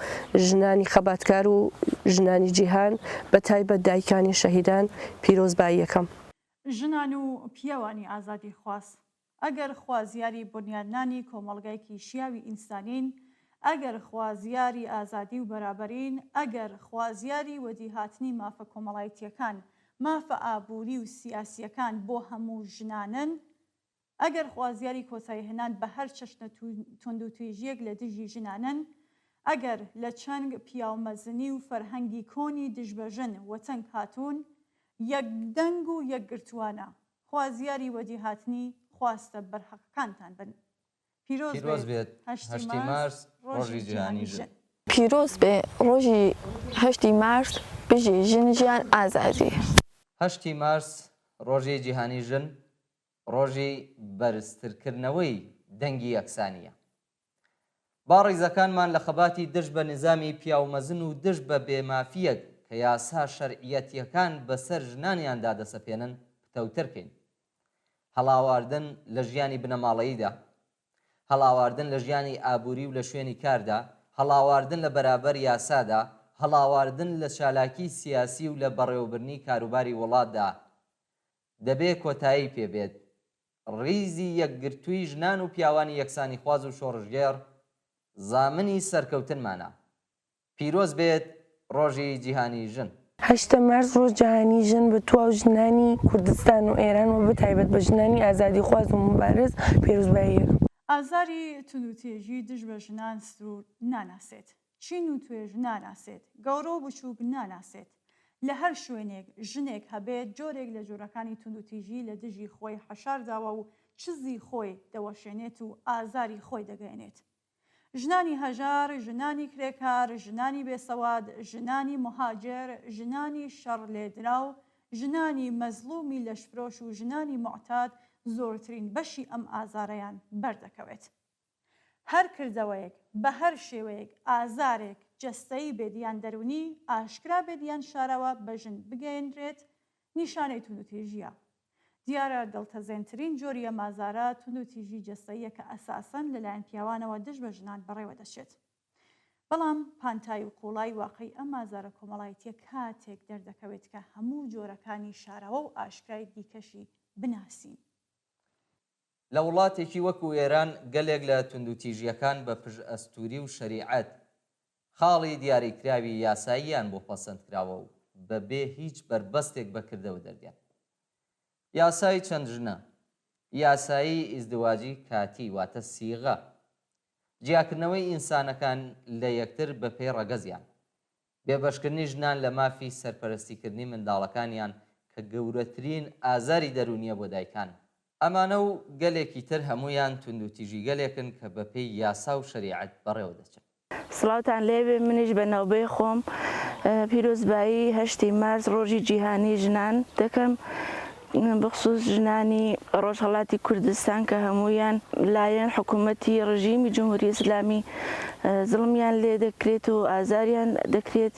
ژنانی خەباتکار و ژنانی جیهان بە تایبەت دایکانی شەهیدان پیرۆزبایی یەکەم. ژنان و پیاوانی ئازادی خواست ئەگەر خوازیاری بنیادنانی کۆمەڵگایکی شیاوی ئینسانین، ئەگەر خوازیاری ئازادی و بەرابەرین، ئەگەر خوازیاری وەدیهاتنی مافە کۆمەڵایەتیەکان مافە ئابووری و سیاسیەکان بۆ هەموو ژنانن، ئەگەر خوازیاری کۆتایی هێنان بە هەر چەشنە تونند و توێژیەک لە دژی ژنانن، ئەگەر لە چەنگ پیاومەزنی و فەرهەنگی کۆنی دژبەژن وەتەنگ هاتوون، یەکدەنگ و یەکگرتوانە خوازیاری وەدیهاتنی خواستە بەرحەقەکانتان بن. پیرۆز بێت 8 مارس ڕۆژی جیهانی ژن. پیرۆز بێ ڕۆژی 8 مارس بژی ژن ژیان ئازادی. 8 مارس ڕۆژی جیهانی ژن ڕۆژی بەرزترکردنەوەی دەنگی یەکسانیە. باڕیزەکانمان لە خەباتی دژ بە نظامی پیاومەزن و دژ بە بێمافیەک کە یاسا شەرعیەتیەکان بەسەر ژنانیاندا دەسەپێنن پتەوترکەین. هەڵاواردن لە ژیانی بنەماڵەییدا، هەڵاواردن لە ژیانی ئابووری و لە شوێنی کاردا، هەڵاواردن لە بەرابەر یاسادا، هەڵاواردن لە چالاکی سیاسی و لە بەڕێوەبرنی کاروباری وڵاتدا دەبێت کۆتایی پێبێت. ڕیزی یەکگرتووی ژنان و پیاوانی یەکسانی خواز و شۆڕژگێڕ زامنی سەرکەوتنمانە. پیرۆز بێت ڕۆژی جیهانی ژن. 8 مارس ڕۆژ جیهانی ژن بە تواو ژنانی کوردستان و ئێران و بەتایبەت بە ژنانی ئازادی خواز و مبارز پیرۆزبایی. ئازاری تونوتێژی دژ بە ژنان سروور ناناسێت، چین و توێژ ناناسێت، گەورە و بچووک ناناسێت. لە هەر شوێنێک ژنێک هەبێت جۆرێک لە جۆرەکانی تونوتیژی لە دژی خۆی حەشارداوە و چزی خۆی دەوەشێنێت و ئازاری خۆی دەگەێنێت. ژنانی هەژار، ژنانی کرێکار، ژنانی بێسەواد، ژنانی مهاجر، ژنانی شەڕ لێدراو، ژنانی مەزلومی لەشفرۆش و ژنانی معتاد زۆرترین بەشی ئەم ئازارەیان بەردەکەوێت. هەر کردەوەیەک بە هەر شێوەیەک ئازارێک جەستەیی بێدیان دەرونی ئاشکرا بێدیان شارەوە بە ژن بگەێنرێت نیشانەی تونوتیژیە. دیارە دڵتەزێنترین جۆری ئەم ئازارە تونوتیژی جەستەییە کە ئەساسەن لەلایەن پیاوانەوە دژ بە ژنان بەڕێوە دەچێت. بەڵام پانتای و قوڵای واقعی ئەم ئازارە کۆمەڵایەتیە کاتێک دەردەکەوێت کە هەموو جۆرەکانی شارەوە و ئاشکرای دیکەشی بناسین. لە وڵاتێکی وەکو ئێران گەلێک لە توندوتیژیەکان بە پشت ئەستوری و شەریعەت خاڵی دیاریکراوی یاساییان بۆ پەسەند کراوە و بەبێ هیچ بربەستێک بەکردەوە دەردێن. یاسای چەند ژنە، یاسایی ئیزدواجی کاتی واتە سیغە، جیاکردنەوەی ئینسانەکان لە یەکتر بە پێی ڕەگەزیان، بێبەشکردنی ژنان لە مافی سەرپەرستیکردنی منداڵەکانیان کە گەورەترین ئازاری دەرونیە بۆ دایکان، ئەمانە و گەلێکی تر هەمویان تونند و تیژی گەلێکن کە بەپێی یاسا و شەریعەت بەڕێوە دەچن. سڵاوتان لێبێ، منیش بە ناوبەی خۆم پیرۆزبایی 8 مارس ڕۆژی جیهانی ژنان دەکەم، بخصوص ژنانی ڕۆژهەڵاتی کوردستان کە هەمویان لایەن حکوومەتی ڕژیمی جمهوری ئیسلامی زڵمیان لێ دەکرێت و ئازاریان دەکرێت.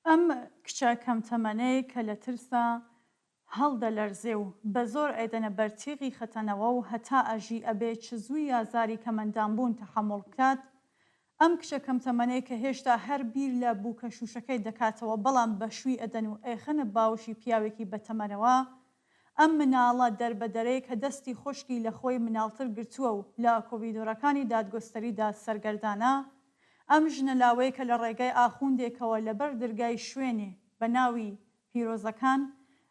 ئەم کچە کەم تەمەنەی کە لە ترسا هەڵدەلەرزێ و بە زۆر ئەیدەنە بەرتیغی خەتەنەوە و هەتا ئەژی ئەبێ چ زووی ئازاری کەمەندانبوون تەحەموڵ بکات. ئەم کچە کەم تەمەنەی کە هێشتا هەر بیر لە بووکە شوشەکەی دەکاتەوە بەڵام بە شووی ئەدەن و ئێخەنە باوشی پیاوێکی بەتەمەنەوە، ئەم مناڵە دەربەدەرەی کە دەستی خۆشکی لە خۆی مناڵتر گرتووە و لە کۆڤیدۆرەکانی دادگۆستەریدا سەرگەردانە، ئەم ژنە لاوەیە کە لە ڕێگای ئاخوندێکەوە لەبەر دەرگای شوێنێ بە ناوی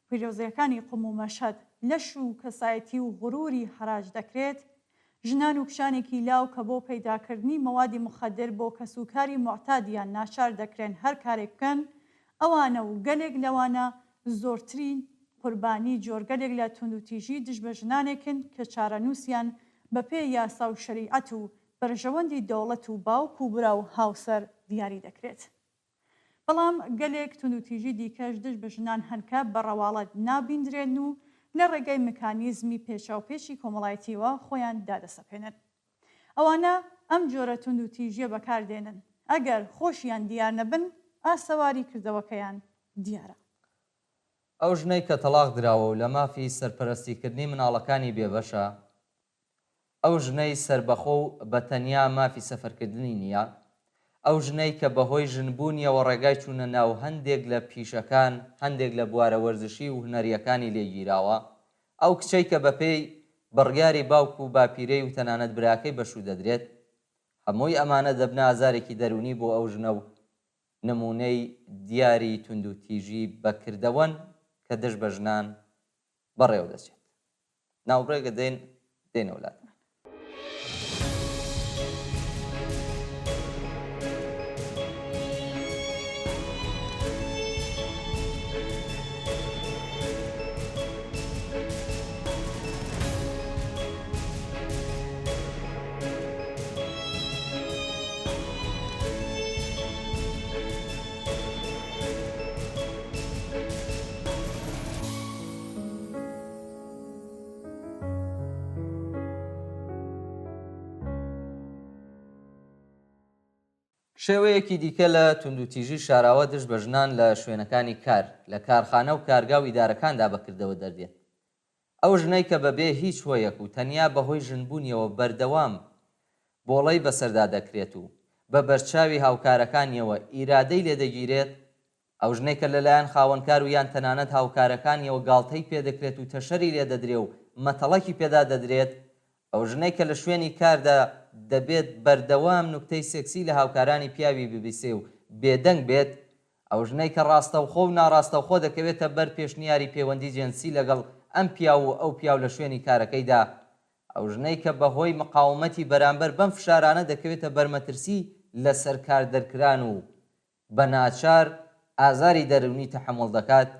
پیرۆزیەکانی قوم و مەشهەد لەش و کەسایەتی و غروری حراج دەکرێت، ژنان و کشانێکی لاو کە بۆ پەیداکردنی مەوادی مخەدر بۆ کەسوکاری معتادیان ناچار دەکرێن هەر کارێک بکەن، ئەوانە و گەلێک لەوانە زۆرترین قوربانی جۆرگەلێک لە توندوتیژی دژ بە ژنانێکن کە چارەنووسیان بەپێ یاسا و شەریعەت و بەرژەوەندی دەوڵەت و باوک و برا و هاوسەر دیاری دەکرێت. بەڵام گەلێک توندوتیژی دیکەش دژ بە ژنان هەنکە بە ڕەواڵەت نابیندرێن و لە ڕێگەی مکانیزمی پێچاوپێچی کۆمەڵایەتیەوە خۆیان دادەسەپێنن. ئەوانە ئەم جۆرە توندوتیژیە بەکاردێنن، ئەگەر خۆشیان دیار نەبن ئاسەواری کردەوەکەیان دیارە. ئەو ژنەی کە تەلاق دراوە و لە مافی سەرپەرستیکردنی مناڵەکانی بێبەشە، ئەو ژنەی سربەخۆ و بەتەنیا مافی سەفەرکردنی نییە، ئەو ژنەی کە بەهۆی ژنبوونیەوە ڕێگای چوونە ناو هەندێک لە پیشەکان، هەندێک لە بوارە وەرزشی و هونەریەکانی لێگیراوە، ئەو کچەی کە بەپێی بڕیاری باوک و باپیرەی و تەنانەت براکەی بەشوو دەدرێت، هەمووی ئەمانە دەبنە ئازارێکی دەرونی بۆ ئەو ژنە و نمونەی دیاری توندوتیژی بەکردەوەن کە دژ بە ژنان بەڕێوە دەچێت. ناوبڕێگە دێنە وڵات. شێوەیەکی دیکە لە توندوتیژی شاراوە دژ بە ژنان لە شوێنەکانی کار، لە کارخانە و کارگا و ئیدارەکاندا بەکردەوە دەردێت. ئەو ژنەی کە بەبێ هیچ هۆیەک و تەنیا بەهۆی ژنبوونیەوە بەردەوام بۆڵەی بەسەردا دەکرێت و بە بەرچاوی هاوکارەکانیەوە ئیرادەی لێدەگیرێت، ئەو ژنەی کە لەلایەن خاوەنکار و یان تەنانەت هاوکارەکانیەوە گاڵتەی پێدەکرێت و تەشەری لێ دەدرێ و مەتەڵەکی پێدا دەدرێت، ئەو ژنەی کە لە شوێنی کاردا دەبێت بەردەوام نوکتەی سێکسی لە هاوکارانی پیاوی ببیسێ و بێدەنگ بێت، ئەو ژنەی کە ڕاستەوخۆ و ناڕاستەوخۆ دەکەوێتە بەر پێشنیاری پەیوەندی جنسی لەگەڵ ئەم پیاو و ئەو پیاو لە شوێنی کارەکەیدا، ئەو ژنەی کە بەهۆی مقاومەتی بەرامبەر بەم فشارانە دەکەوێتە بەرمەترسی لەسەر کاردەرکران و بە ناچار ئازاری دەرونی تەحەموڵ دەکات،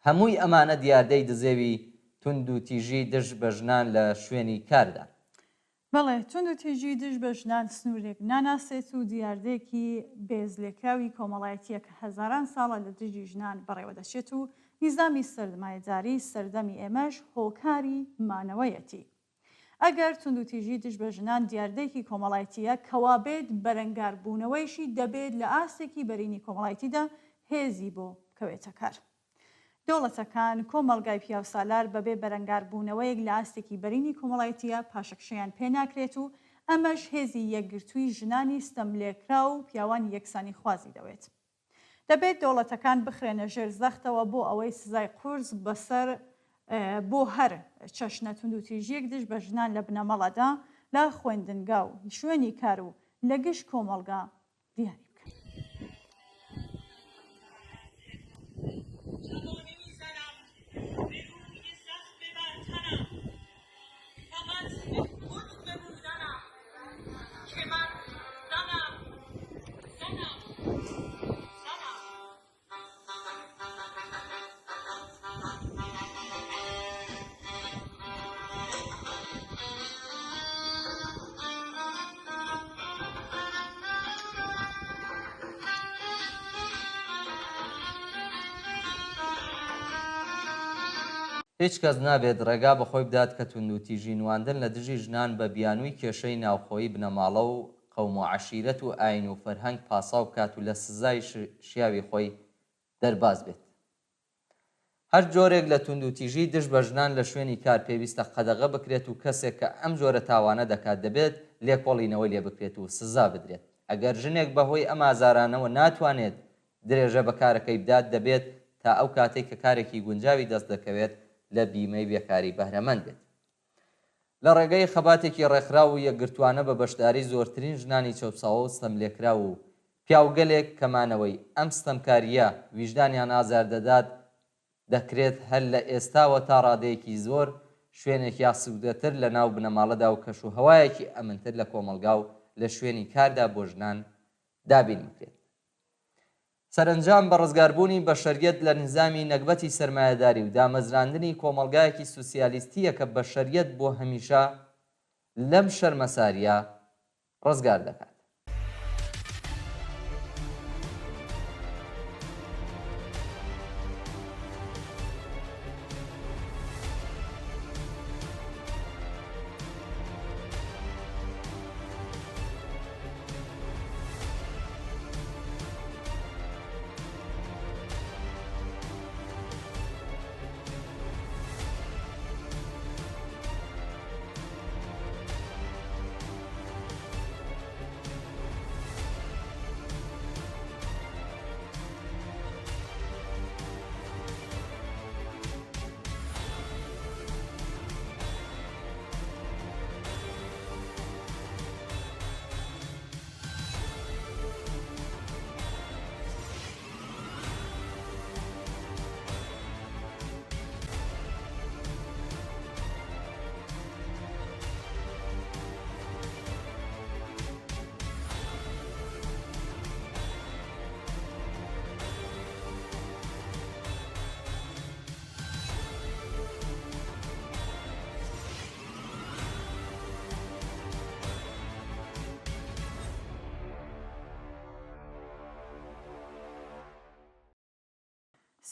هەمووی ئەمانە دیاردەی دزێوی توندوتیژی دژ بە ژنان لە شوێنی کاردا. بەڵێ توندوتیژی دژ بە ژنان سنوورێک ناناسێت و دیاردەیەکی بێزلێکراوی کۆمەڵایەتیە کە هەزاران ساڵە لە دژی ژنان بەڕێوە دەچێت و نیزامی سەردمایەداری سەردەمی ئێمەش هۆکاری مانەوەیەتی. ئەگەر توندوتیژی دژ بە ژنان دیاردەیەکی کۆمەڵایەتیە کەوابێت بەرەنگاربوونەوەیشی دەبێت لە ئاستێکی بەرینی کۆمەڵایەتیدا هێزی بۆ کەوێتە کار. دەوڵەتەکان کۆمەڵگای پیاوسالار بەبێ بەرەنگاربوونەوەیەک لە ئاستێکی بەرینی کۆمەڵایەتیە پاشەکشەیان پێ ناکرێت و ئەمەش هێزی یەکگرتووی ژنانی ستەملێکرا و پیاوانی یەکسانی خوازی دەوێت. دەبێت دەوڵەتەکان بخرێنە ژێر زەختەوە بۆ ئەوەی سزای قورس بەسەر بۆ هەر چەشنە توندوتیژیەک دژ بە ژنان لە بنەمەڵەدا لە خوێندنگا و شوێنی کار و لە گشت کۆمەڵگا دیاری بکەن. هیچ کەس نابێت ڕێگا بەخۆی بدات کە توندوتیژی نواندن لە دژی ژنان بە بیانووی کێشەی ناوخۆیی بنەماڵە و قەوم و عەشیرەت و ئاین و فەرهەنگ پاساو بکات و لە سزای شیاوی خۆی دەرباز بێت. هەر جۆرێک لە توندوتیژی دژ بە ژنان لە شوێنی کار پێویستە قەدەغە بکرێت و کەسێک کە ئەم جۆرە تاوانە دەکات دەبێت لێکۆڵینەوەی لێ بکرێت و سزا بدرێت. ئەگەر ژنێک بەهۆی ئەم ئازارانەوە ناتوانێت درێژە بە کارەکەی بدات دەبێت تا ئەو کاتێک کە کارێکی گونجاوی دەست دەکەوێت لە بیمەی بێکاری بەهرەمەند بێت. لە ڕێگەی خەباتێکی ڕێکخرا و یەکگرتوانە بە بەشداری زۆرترین ژنانی چەوساوە و ستەملێکرا و پیاوگەلێک کەمانەوەی ئەم ستەمکاریە ویژدانیان ئازار دەدات دەکرێت هەر لە ئێستاوە تا ڕادەیەکی زۆر شوێنێکی ئاسوودەتر لە ناو بنەماڵەدا و کەش و هەوایەکی ئەمنتر لە کۆمەلگا و لە شوێنی کاردا بۆ ژنان دابین بکرێت. سەرنجام بە ڕزگاربوونی بەشەریەت لە نظامی نەکبەتی سەرمایەداری و دامەزراندنی کۆمەلگایەکی سوسیالیستیە کە بەشەریەت بۆ هەمیشە لەم شەرمەساریە ڕزگار دەکات.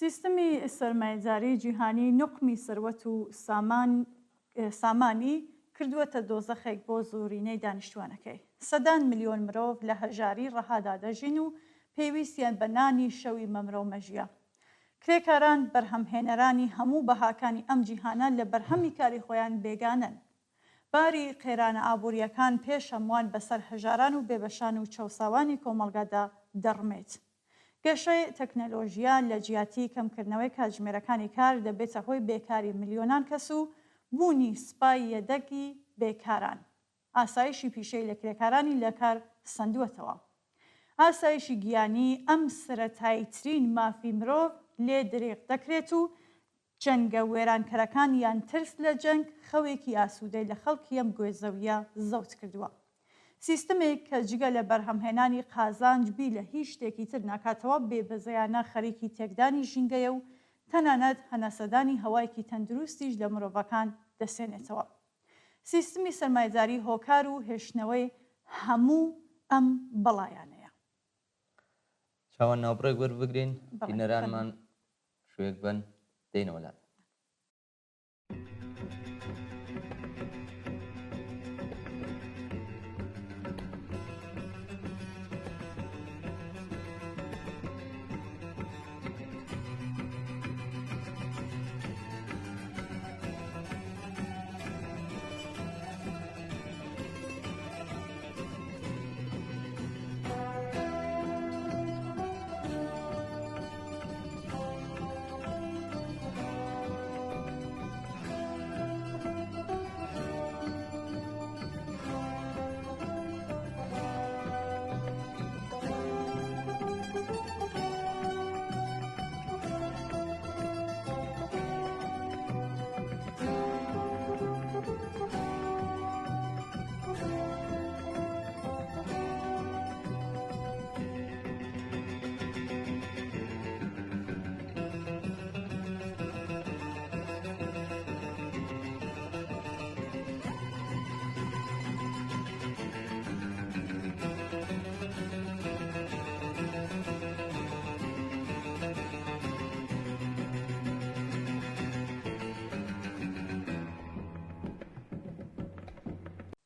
سیستمی سەرمایەداری جیهانی نوقمی سەروەت و سامانی کردووەتە دۆزەخێک بۆ زۆرینەی دانیشتوانەکەی. سەدان ملیۆن مرۆڤ لە هەژاری ڕەهادا دەژین و پێویستیان بە نانی شەوی مەمرە و مەژیە. کرێکاران بەرهەمهێنەرانی هەموو بەهاکانی ئەم جیهانە لە بەرهەمی کاری خۆیان بێگانن. باری قێرانە ئابوووریەکان پێش هەمووان بەسەر هەژاران و بێبەشان و چەوساوانی کۆمەلگادا دەڕمێت. گەشەی تەکنەلۆژیا لە جیاتی کەمکردنەوەی کاتژمێرەکانی کار دەبێتە هۆی بێکاری ملیۆنان کەس و بوونی سوپای یەدەگی بێکاران. ئاسایشی پیشەی لە کرێکارانی لە کار سندووەتەوە. ئاسایشی گیانی ئەم سەرەتاییترین مافی مرۆڤ لێ دریغ دەکرێت و جەنگە وێرانکەرەکان یان ترس لە جەنگ خەوێکی ئاسوودەی لە خەڵکی ئەم گوێزەویە زەوت کردووە. سیستمێک کە جگە لە بەرهەمهێنانی قازانجبی لە هیچ شتێکی تر ناکاتەوە بێبەزەیانە خەریکی تێکدانی ژینگەیە و تەنانەت هەناسەدانی هەوایەکی تەندروستیش لە مرۆڤەکان دەسێنێتەوە. سیستمی سەرمایەداری هۆکار و هێشتنەوەی هەموو ئەم بەڵایانەیە. چاوان ناوبڕێک وەربگرین بینەرانمان شوێک بن دێنەوە لات.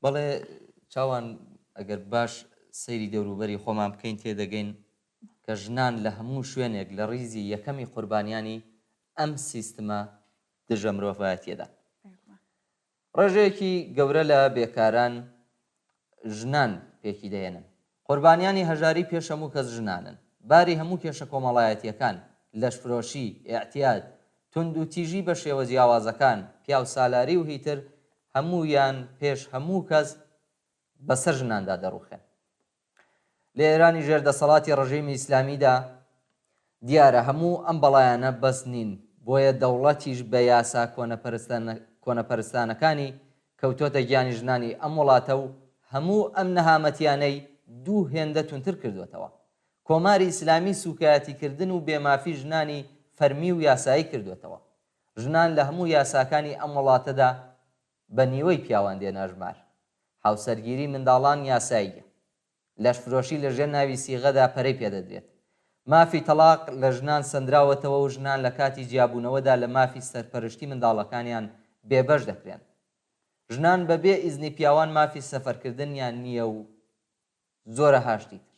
بەڵێ چاوان ئەگەر باش سەیری دەوروبەری خۆمان بکەین تێدەگەین کە ژنان لە هەموو شوێنێک لە ڕیزی یەکەمی قوربانیانی ئەم سیستمە دژە مرۆڤایەتیەدا. ڕێژەیەکی گەورە لە بێکاران ژنان پێکی دەهێنن. قوربانیانی هەژاری پێش هەموو کەس ژنانن. باری هەموو کێشە کۆمەڵایەتیەکان، لەشفرۆشی، ئێعتیاد، تند و تیژی بە شێوە جیاوازەکان، پیا و سالاری و هیتر هەموویان پێش هەموو کەس بەسەر ژناندا دەڕوخێن. لە ئێرانی ژێردەسەڵاتی ڕژیمی ئیسلامیدا دیارە هەموو ئەم بەڵایانە بەس نین، بۆیە دەوڵەتیش بە یاسا کۆنەپەرستانەکانی کەوتۆتە گیانی ژنانی ئەم وڵاتە و هەموو ئەم نەهامەتیانەی دوو هێندە تونتر کردوێتەوە. کۆماری ئیسلامی سوکایەتیکردن و بێمافی ژنانی فەرمی و یاسایی کردوێتەوە. ژنان لە هەموو یاساکانی ئەم وڵاتەدا بە نیوەی پیاوان دێنەژمار. هاوسەرگیری منداڵان یاساییە. لەشفرۆشی لەژێر ناوی سیغەدا پەرەی پێدەدرێت. مافی تەلاق لە ژنان سەندراوەتەوە و ژنان لە کاتی جیابوونەوەدا لە مافی سەرپەرشتی منداڵەکانیان بێبەش دەکرێن. ژنان بەبێ ئیزنی پیاوان مافی سەفەرکردنیان نییە و زۆرە هاشتی تر.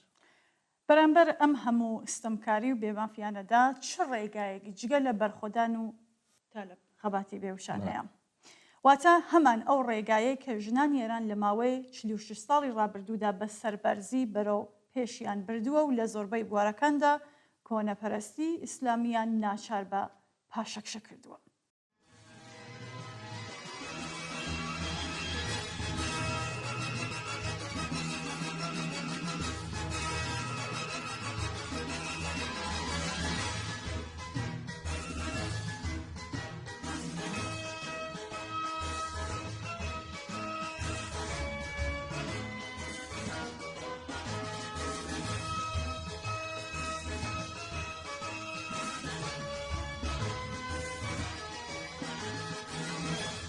بەرامبەر ئەم هەموو ستەمکاری و بێمافیانەدا چ ڕێگایەکی جگە لە بەرخۆدان و خەباتی بێوشان هەیە؟ واتە هەمان ئەو ڕێگایە کە ژنان ئێران لە ماوەی 46 ساڵی ڕابردوودا بە سەربەرزی بەرەو پێشیان بردووە و لە زۆربەی بوارەکاندا کۆنەپەرستی ئیسلامیان ناچار بە پاشەکشە کردووە.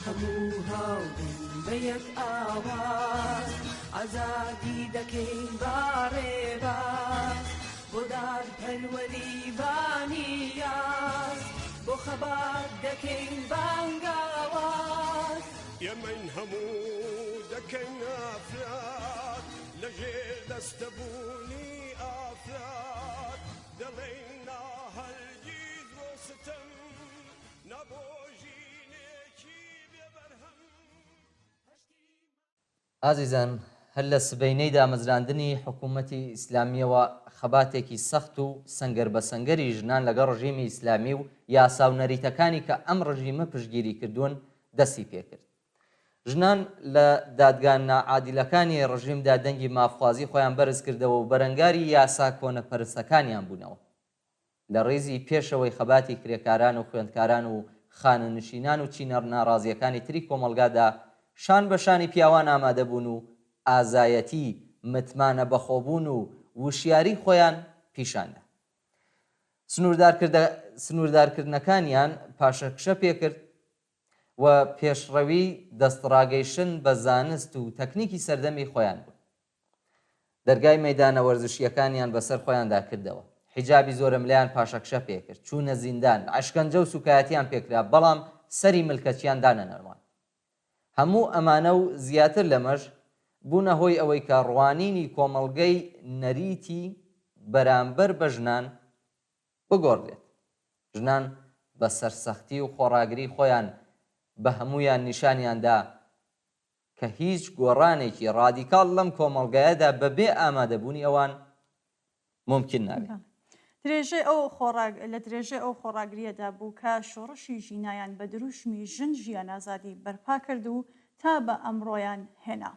هەموو هاوڕێن بە یەک ئاواز ئازادی دەکەین باڕێباز بۆ دادپەروەری بانیاز بۆ خەبات دەکەین بانگاواز ئێمەین هەموو دەکەین ئافراد لەژێر دەستەبوونی ئافراد دەڵێین ناهەرگیز بۆ ستەم نەبۆژی ئازیزان هەر لە سبەینەی دامەزراندنی حکوومەتی ئیسلامیەوە خەباتێکی سەخت و سەنگەر بە سەنگەری ژنان لەگەڵ ڕژیمی ئیسلامی و یاسا و نەریتەکانی کە ئەم ڕژیمە پشتگیری کردوون دەستی پێکرد. ژنان لە دادگانە عادیلەکانی ڕژیمدا دەنگی مافخوازی خۆیان بەرز کردەوە و بەرەنگاری یاسا کۆنەپەرستەکانیان بوونەوە. لە ڕێزی پێشەوەی خەباتی کرێکاران و خوێندکاران و خانەنشینان و چینە ناڕازیەکانی تری کۆمەلگادا شان بە شانی پیاوان ئامادە بوون و ئازایەتی متمانە بەخۆبوون و وشیاری خۆیان پیشاندا. سنووردارکردنەکانیان پاشەکشە پێکرد و پێشڕەوی دەستڕاگەیشتن بە زانست و تەکنیکی سەردەمی خۆیان بوون. دەرگای مەیدانە وەرزشیەکانیان بەسەر خۆیاندا کردەوە. حیجابی زۆرە ملیان پاشەکشە پێکرد، چوونە زیندان، عشکەنجە و سوکایەتیان پێکرا، بەڵام سەری ملکەتیان دانە نەرمان. هەموو ئەمانە و زیاتر لەمەش بوونە هۆی ئەوەی کە ڕوانینی کۆمەڵگەی نەریتی بەرامبەر بە ژنان بگۆڕێت. ژنان بە سەرسەختی و خۆڕاگری خۆیان بە هەمویان نیشانیاندا کە هیچ گۆڕانێکی ڕادیکاڵ لەم کۆمەڵگایەدا بەبێ ئامادەبوونی ئەوان ممکن نابێت. لە درێژێ ئەو خۆڕاگریەدا بوو کە شۆڕشی ژینایان بە دروشمی ژن ژیان ئازادی بەرپا کرد و تا بە ئەمڕۆیان هێنا.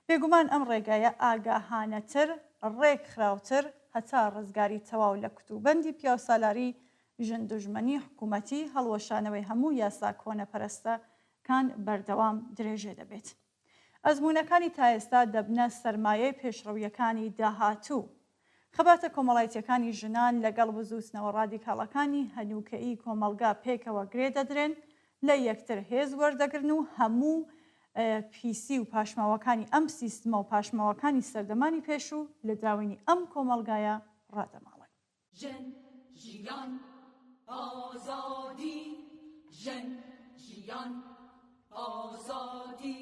بێگومان ئەم ڕێگایە ئاگاهانەتر، ڕێک خراوتر، هەتا ڕزگاری تەواو لە کتوبەندی پیاوسالاری ژن دوژمنی حکوومەتی هەڵوەشانەوەی هەموو یاسا کۆنەپەرستەکان بەردەوام درێژێ دەبێت. ئەزموونەکانی تا ئێستا دەبنە سەرمایەی پێشڕەویەکانی داهاتوو. خەباتە کۆمەڵایەتیەکانی ژنان لەگەڵ بزووسنەوە ڕادیکاڵەکانی هەنووکەیی کۆمەلگا پێکەوە گرێ دەدرێن، لە یەکتر هێز وەردەگرن و هەموو پیسی و پاشماوەکانی ئەم سیستمە و پاشماوەکانی سەردەمانی پێش و لە داوینی ئەم کۆمەلگایە ڕادەماڵن. ژن ژیان ئازادی، ژن ژیان ئازادی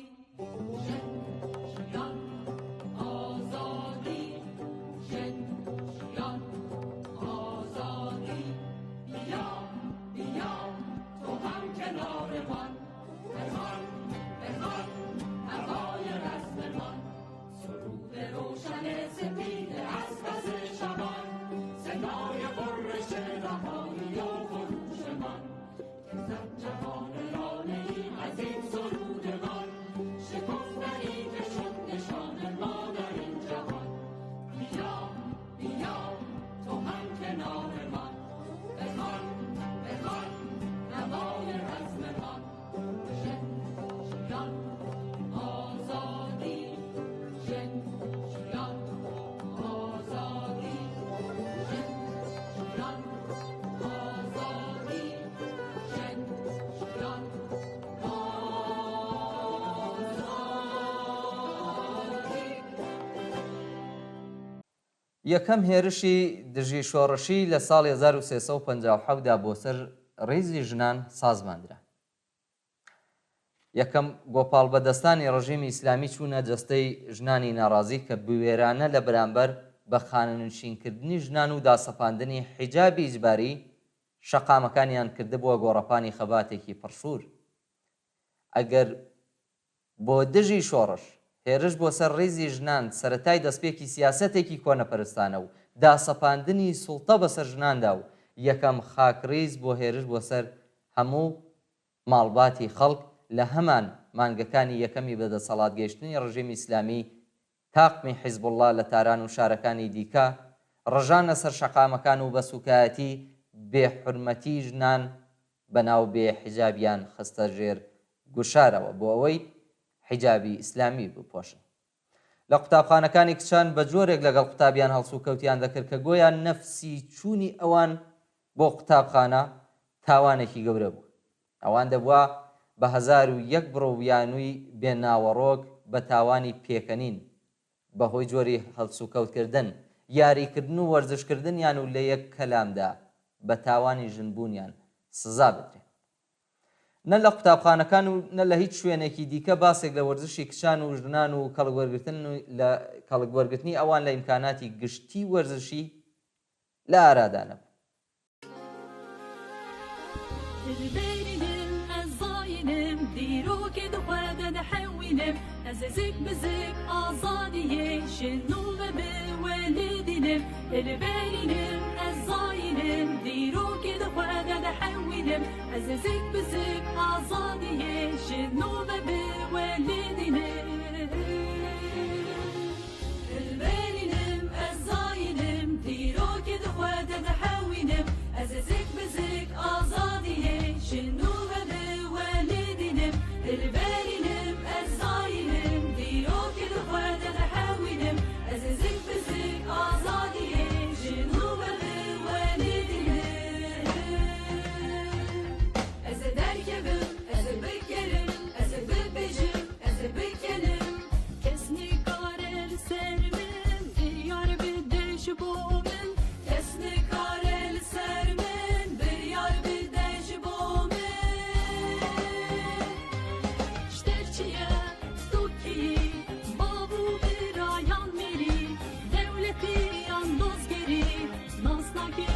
یەکەم هێرشی دژی شۆڕشی لە ساڵی 1357 دا بۆ سەر ڕێزی ژنان سازماندرا. یەکەم گۆپاڵ بەدەستانی ڕژیمی ئیسلامی چوونە جەستەی ژنانی ناڕازی کە بوێرانە لە بەرامبەر بە خانەنشینکردنی ژنان و داسەپاندنی حیجابی ئیجباری شەقامەکانیان کردبووە گۆڕەپانی خەباتێکی پڕشور. ئەگەر بۆ دژی شۆڕش هێرش بۆ سەر ڕێزی ژنان سەرەتای دەستپێکی سیاسەتێکی کۆنەپەرستانە و داسەپاندنی سوڵتە بەسەر ژناندا و یەکەم خاکڕیز بۆ هێرش بۆ سەر هەموو ماڵباتی خەڵک لە هەمان مانگەکانی یەکەمی بەدەسەڵات گەیشتنی ڕژیمی ئیسلامی تاقمی حیزب الله لە تاران و شارەکانی دیکە ڕژانە سەر شەقامەکان و بە سوکایەتی بێحورمەتی ژنان بەناو بێحیجابیان خستە ژێر گوشارەوە بۆ ئەوەی حیجابی ئیسلامی بپۆشن. لە قوتابخانەکانی کچان بە جۆرێک لەگەڵ قوتابیان هەڵسو کەوتیان دەکرد کە گۆیان نەفسی چوونی ئەوان بۆ قوتابخانە تاوانێکی گەورە بوو. ئەوان دەبووە بە 1001 بڕۆویانووی بێناوەڕۆک بە تاوانی پێکەنین بەهۆی جۆری هەڵسو کەوتکردن، یاریکردن و وەرزشکردنیان و لە یەک کەلامدا بە تاوانی ژنبوونیان سزا بدرێن. نە لە قوتابخانەکان و نە لە هیچ شوێنێکی دیکە باسێک لە وەرزشی کچان و ژنان و کەڵکوەرگرتنی ئەوان لە ئیمکاناتی گشتی وەرزشی لە ئارادا نەبوو. أزازك بزك أزادية شنو بوالدينم الباينم الزاينم ديرو كده وأنا حولم أزازك بزك أزادية شنو بوالدينم الباينم الزاينم ديرو كده وأنا حولم أزازك بزك أزادية شنو بوالدينم الباينم الزاينم ديرو كده وأنا حولم أزازك بزك أزادية شنو بوالدينم أزا دركبم أزا بكرم أزا ببجم أزا بكلم كسني كارل سرمن بريار بدش بومن كسني كارل سرمن بريار بدش بومن شترچيا توكي بابو برايان ميري دولتي ياندوزگري ناسناكم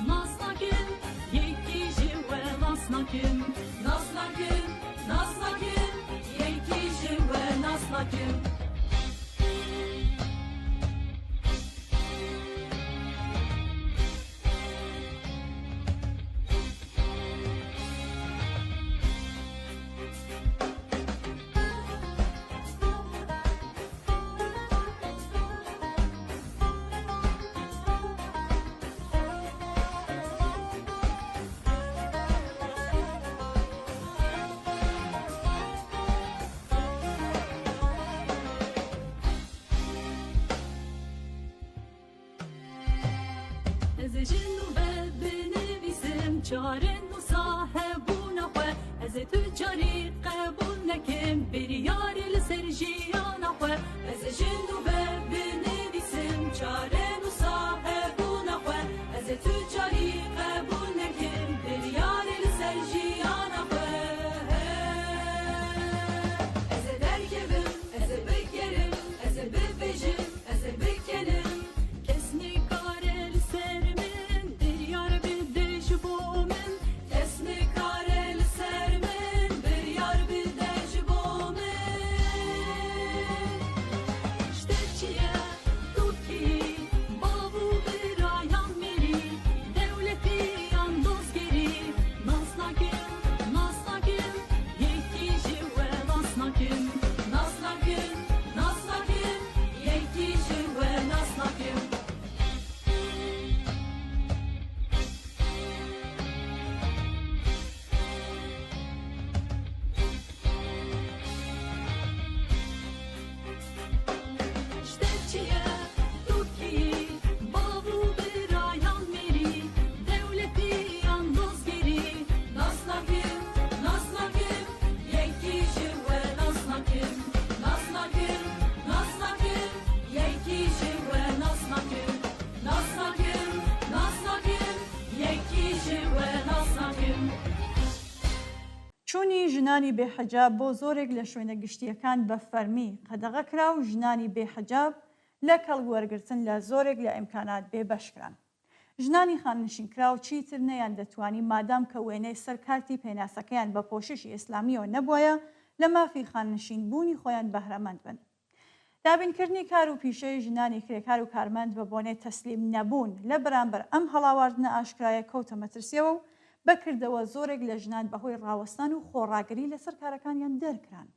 ناسناكم يكي جوا ناسناكم ناسناكم ناسناكم يكي جوا ناسناكم از جن و بد بنویسم چارن و صاحبون خواه از تجاری قبول نکم بریاری لسر جیان خواه از جن و بد بنویسم چارن و صاحبون خواه از تجاری قبول نکم بریاری لسر جیان خواه از درکب ژنانی بێحەجاب بۆ زۆرێک لە شوێنە گشتیەکان بە فەرمی قەدەغە کرا و ژنانی بێحەجاب لە کەڵگوەرگرتن لە زۆرێک لە ئیمکانات بێبەشکران. ژنانی خاننشینکرا و چیتر نەیان دەتوانی مادام کە وێنەی سەرکارتی پێناسەکەیان بە پۆششی ئیسلامیەوە نەبووایە لە مافی خاننشین بوونی خۆیان بەهرەمەند بن. دابینکردنی کار و پیشەی ژنانی کرێکار و کارمەند بە بۆنەی تەسلیم نەبوون لە بەرامبەر ئەم هەڵاواردنە ئاشکرایە کەوتە مەترسیەوە و بەکردەوە زۆرێک لە ژنان بەهۆی ڕاوەستان و خۆڕاگری لەسەر کارەکانیان دەرکران.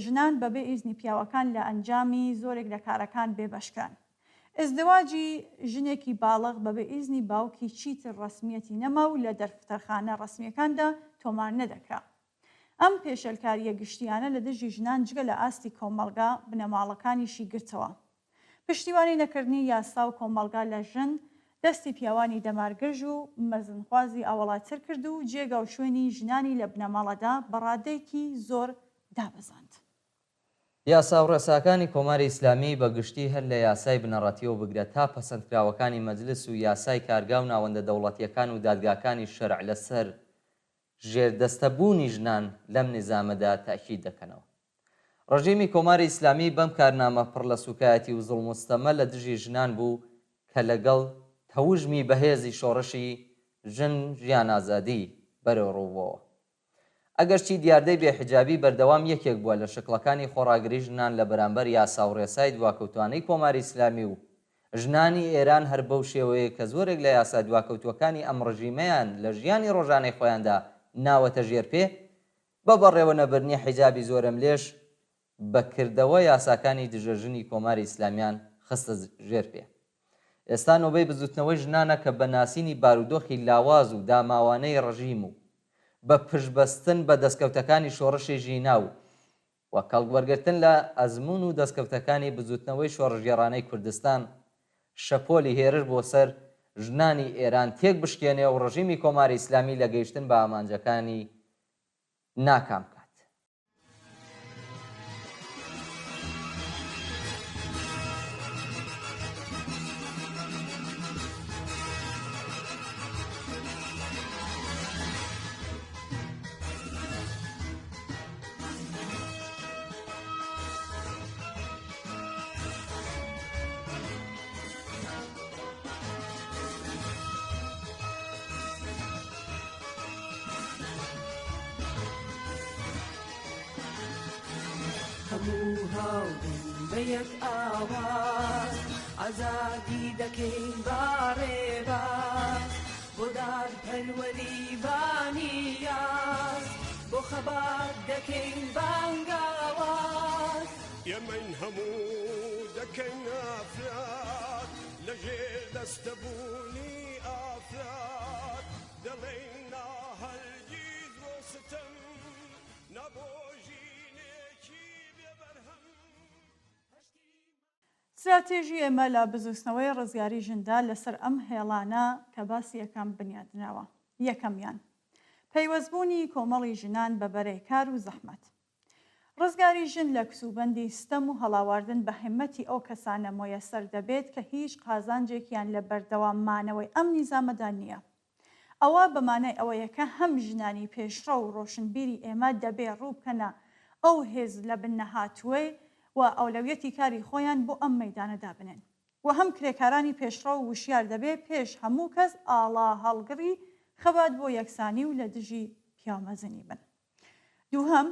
ژنان بەبێ ئیزنی پیاوەکان لە ئەنجامی زۆرێک لە کارەکان بێبەشکران. ئەزدواجی ژنێکی باڵغ بەبێ ئیزنی باوکی چیتر ڕسمیەتی نەما و لە دەرفتەرخانە ڕسمیەکاندا تۆمار نەدەکرا. ئەم پێشەلکاریە گشتیانە لە دژی ژنان جگە لە ئاستی کۆمەڵگا بنەماڵەکانیشی گرتەوە. پشتیوانی نەکردنی یاسا و کۆمەڵگا لە ژن دەستی پیاوانی دەمارگرژ و مەزنخوازی ئاوەڵاتر کرد و جێگا و شوێنی ژنانی لە بنەماڵەدا بەڕادەیەکی زۆر دابەزاند. یاسا و ڕێساکانی کۆماری ئیسلامی بە گشتی هەر لە یاسای بنەڕەتیەوە بگرێت تا پەسەندکراوەکانی مەجلس و یاسای کارگا و ناوەندە دەوڵەتیەکان و دادگاکانی شەرع لەسەر ژێردەستەبوونی ژنان لەم نظامەدا تاکید دەکەنەوە. ڕژیمی کۆماری ئیسلامی بەم کارنامە پڕ لە سوکایەتی و زوڵم و ستەمە لە دژی ژنان بوو کە لەگەڵ تەوژمی بەهێزی شۆڕشی ژن ژیان ئازادی بەرەو ڕووبەوە. ئەگەرچی دیاردەی بێحجابی بەردەوام یەکێک بووە لە شکڵەکانی خۆڕاگری ژنان لە بەرامبەر یاسا و ڕێسای دواکەوتوانەی کۆماری ئیسلامی و ژنانی ئێران هەر بەو شێوەیە کە زۆرێک لە یاسا دواکەوتوەکانی ئەم ڕژیمەیان لە ژیانی ڕۆژانەی خۆیاندا ناوەتە ژێرپێ بە بەڕێوە نەبرنی حیجابی زۆرم لێش بەکردەوە یاساکانی دژەژنی کۆماری ئیسلامیان خستە ژێرپێ. ئێستا نۆبەی بزوتنەوەی ژنانە کە بە ناسینی بارودۆخی لاواز و داماوانەی ڕژیم و بە پشبەستن بە دەستکەوتەکانی شۆڕشی ژینا و وە کەڵگوەرگرتن لە ئەزمون و دەستکەوتەکانی بزوتنەوەی شۆڕژگێڕانەی کوردستان شەپۆلی هێرش بۆ سەر ژنانی ئێران تێک بشکێنێ و ڕژیمی کۆماری ئیسلامی لە گەیشتن بە ئامانجەکانی ناکام کات. هەموو هاوڕێن بە یەک ئاواز ئازادی دەکەین باڕێباز بۆ دادپەروەریبانی یاس بۆ خەبات دەکەین بانگاواز ئێمەین هەموو دەکەین ئافراد لەژێر دەستەبوونی ئافراد دەڵێین ناهەرگیز بۆ ستەم نەبۆژی استراتێژی ئێمە لە بزوستنەوەی ڕزگاری ژندا لەسەر ئەم هێڵانە کە باسی یەکەم بنیادنەوە. یەکەمیان پەیوەستبوونی کۆمەڵی ژنان بە بەرەی کار و زەحمەت. ڕزگاری ژن لە کسوبەندی ستەم و هەڵاواردن بە هەمەتی ئەو کەسانە مۆیەسەر دەبێت کە هیچ قازانجێکیان لە بەردەواممانەوەی ئەم نیزامەدا نییە. ئەوە بەمانای ئەوەیە کە هەم ژنانی پێشڕە و ڕۆشنبیری ئێمە دەبێ ڕووبکەنە ئەو هێز لە بنەهاتووەی و ئەولەویەتی کاری خۆیان بۆ ئەم مەیدانەدا بنێن و هەم کرێکارانی پێشڕە و وشیار دەبێ پێش هەموو کەس ئاڵا هەڵگری خەبات بۆ یەکسانی و لە دژی پیامەزنی بن. دووهەم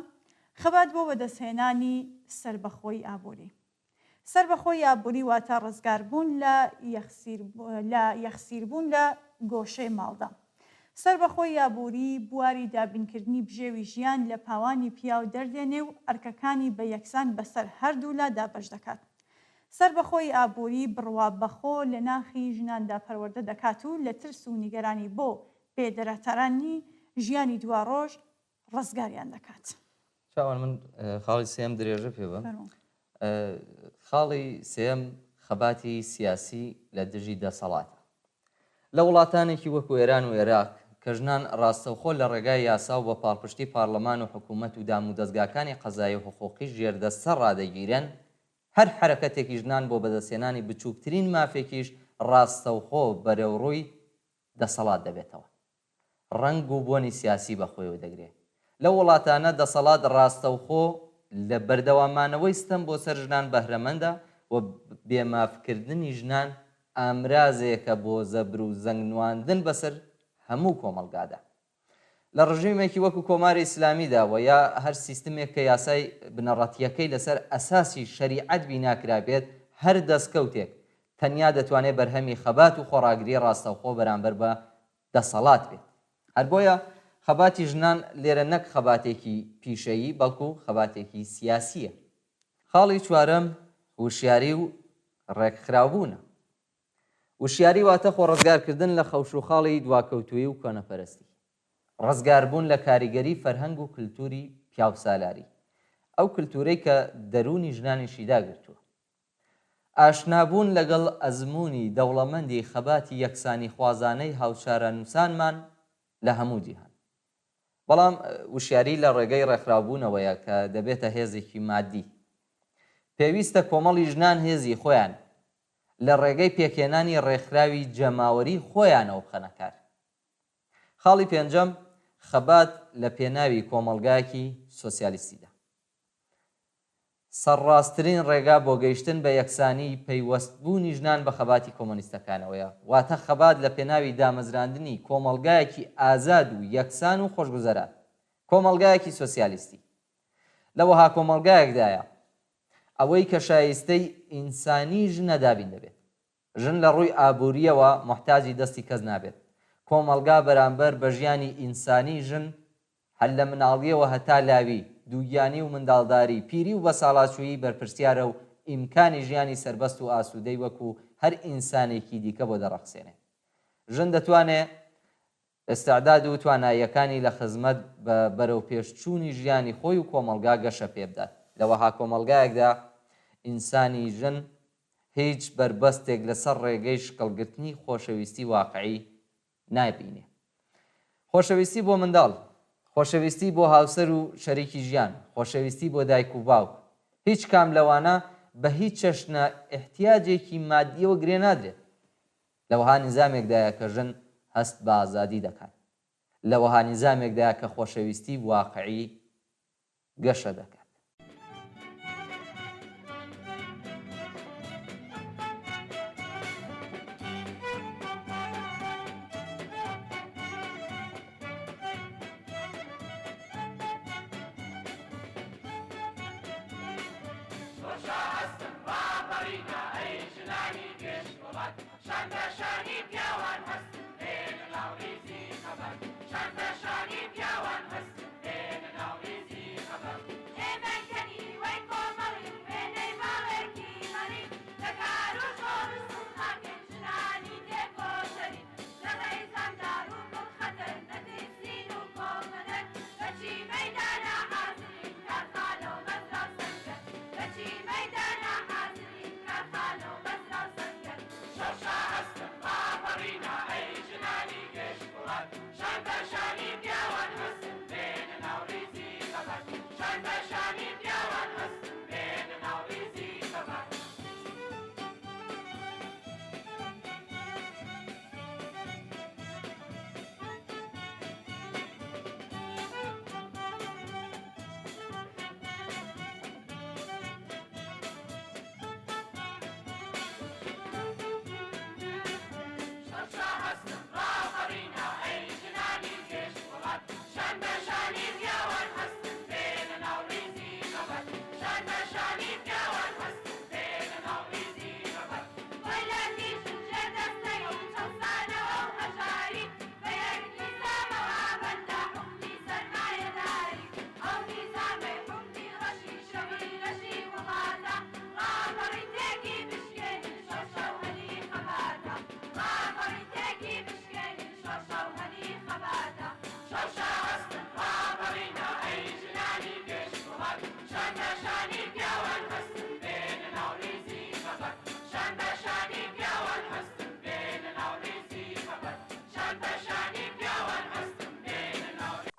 خەبات بۆ بەدەستهێنانی سربەخۆی ئابووری. سربەخۆی ئابووری واتە ڕزگاربوون لە یەخسیربوون لە گۆشەی ماڵدا. سربەخۆی ئابووری بواری دابینکردنی بژێوی ژیان لە پاوانی پیاو دەردێنێ و ئەرکەکانی بە یەکسان بەسەر هەردوولا دابەش دەکات. سربەخۆی ئابووری بڕوا بەخۆ لە ناخی ژناندا پەروەردە دەکات و لە ترس و نیگەرانی بۆ بێدەرەتەرانی ژیانی دواڕۆژ ڕزگاریان دەکات. چاوان من خاڵی سێم درێژە پێ بم. خاڵی سێم خەباتی سیاسی لە دژی دەسەڵاتە. لە وڵاتانێکی وەکو ئێران و عێراق کە ژنان ڕاستەوخۆ لە ڕێگای یاسا و بە پاڵپشتی پارلەمان و حکوومەت و دام و دەستگاکانی قەزایی و حقوقی ژێردەستە ڕادەگیرن، هەر حرەکەتێکی ژنان بۆ بەدەستێنانی بچووکترین مافێکیش ڕاستەوخۆ بەرەوڕووی دەسەڵات دەبێتەوە. ڕنگ و بۆنی سیاسی بەخۆیەوە دەگرێت. لە وڵاتانە دەسەڵات ڕاستەوخۆ لە بەردەوامانەوەی ستەم بۆ سەر ژنان بەهرەمەندە و بێمافکردنی ژنان ئامرازێکە بۆ زەبر و زەنگنواندن بەسەر هەموو کۆمەلگادا. لە ڕژیمێکی وەکو کۆماری ئیسلامیدا و یا هەر سیستمێک کە یاسای بنەڕەتیەکەی لەسەر ئەساسی شەریعەت بیناکرابێت هەر دەستکەوتێک تەنیا دەتوانێت بەرهەمی خەبات و خۆڕاگری ڕاستەوخۆ بەرامبەر بە دەسەڵات بێت. هەر بۆیە خەباتی ژنان لێرە نەک خەباتێکی پیشەیی بەڵکو خەباتێکی سیاسیە. خاڵی چوارەم وشیاری و ڕێکخراوبوونە. وشیاری واتە خۆڕزگارکردن لە خەوش و خاڵی دواکەوتووی و کۆنەپەرستی، ڕزگاربوون لە کاریگەری فەرهەنگ و کللتوری پیاوسالاری، ئەو کللتورەی کە دەرونی ژنانیشی داگرتووە، ئاشنابوون لەگەڵ ئەزمموی دەوڵەمەندی خەباتی یەکسانی خوازانەی هاوچارە نووسانمان لە هەموو جیهان. بەڵام وشیاری لە ڕێگەی ڕێکخراوبوونەوەیە کە دەبێتە هێزێکی مادی. پێویستە کۆمەڵی ژنان هێزی خۆیان لە ڕێگەی پێکێنانی ڕێکخراوی جەماوەری خۆیانەوە بخەنەکار. خاڵی پێنجەم خەبات لە پێناوی کۆمەلگایەکی سۆسیالیستیدا. سەرڕاستترین ڕێگا بۆ گەیشتن بە یەکسانی پەیوەستبوونی ژنان بە خەباتی کۆمۆنیستەکانەوەیە، واتە خەبات لە پێناوی دامەزراندنی کۆمەلگایەکی ئازاد و یەکسان و خۆشگوزەران، کۆمەلگایەکی سۆسیالیستی. لەوەها کۆمەلگایەکدایە ئەوەی کە شایستەی ئینسانی ژنە دابین دەبێت. ژن لە ڕووی ئابوووریەوە محتاجی دەستی کەس نابێت. کۆمەلگا بەرامبەر بە ژیانی ئینسانی ژن هەر لە مناڵیەوە هەتا لاوی، دووگیانی و منداڵداری، پیری و بەساڵاتچوویی بەرپرسیارە و ئیمکانی ژیانی سربەست و ئاسوودەی وەکو هەر ئینسانێکی دیکە بۆ دەڕەخسێنێت. ژن دەتوانێت ئێستاعداد و تواناییەکانی لە خزمەت بە بەرەو پێشچوونی ژیانی خۆی و کۆمەلگا گەشە پێ بدات. لەوەها کۆمەلگایەکدا ئینسانی ژن هیچ بربەستێک لەسەر ڕێگەی شکڵگرتنی خۆشەویستی واقعی نایبینێ. خۆشەویستی بۆ منداڵ، خۆشەویستی بۆ هاوسەر و شەریکی ژیان، خۆشەویستی بۆ دایک و باوک، هیچ کام لەوانە بە هیچ چەشنە احتیاجێکی مادیەوە گرێ نادرێت. لەوەها نیزامێکدایە کە ژن هەست بە ئازادی دەکات. لەوەها نیزامێکدایە کە خۆشەویستی واقعی گەشە دەکات.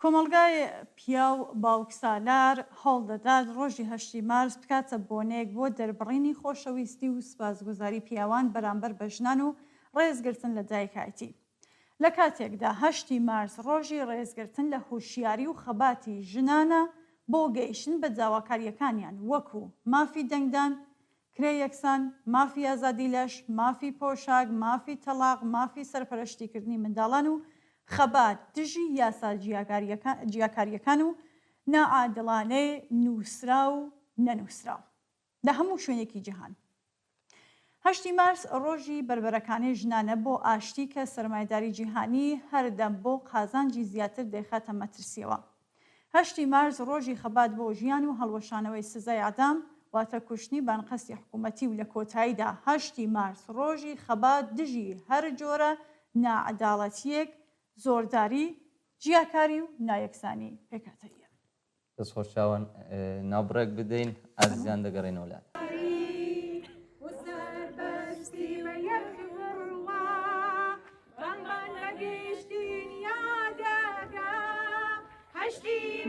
کۆمەلگای پیا و باوکسالار هەوڵ دەدات ڕۆژی 8 مارس بکاتە بۆنێک بۆ دەربڕینی خۆشەویستی و سوپاسگوزاری پیاوان بەرامبەر بە ژنان و ڕێزگرتن لە دایکایەتی. لە کاتێکدا 8 مارس ڕۆژی ڕێزگرتن لە هوشیاری و خەباتی ژنانە بۆ گەیشتن بە جاواکاریەکانیان وەکو مافی دەنگدان، کرێ یەکسان، مافی ئازادی لەش، مافی پۆشاک، مافی تەلاق، مافی سەرپەرشتیکردنی منداڵان و خەبات دژی یاسا جیاکاریەکان و نائادڵانەی نووسرا و نەنووسرا لە هەموو شوێنێکی جیهان. 8 مارس ڕۆژی بربەرەکانی ژنانە بۆ ئاشتی کە سەرمایه‌داری جیهانی هەردەم بۆ قازانجی زیاتر دەیخاتە مەترسیەوە. 8 مارس ڕۆژی خەبات بۆ ژیان و هەڵوەشانەوەی سزای ئەعدام واتە کوشتنی بانقەستی حکوومەتی و لە کۆتاییدا 8 مارس ڕۆژی خەبات دژی هەر جۆرە نائەداڵەتیەک، زۆرداری، جیاکاری و نایەکسانی پێکاتەریە. دەستخۆشاوان ناوبڕێک بدەین ئازیزان دەگەڕێنەوە لات.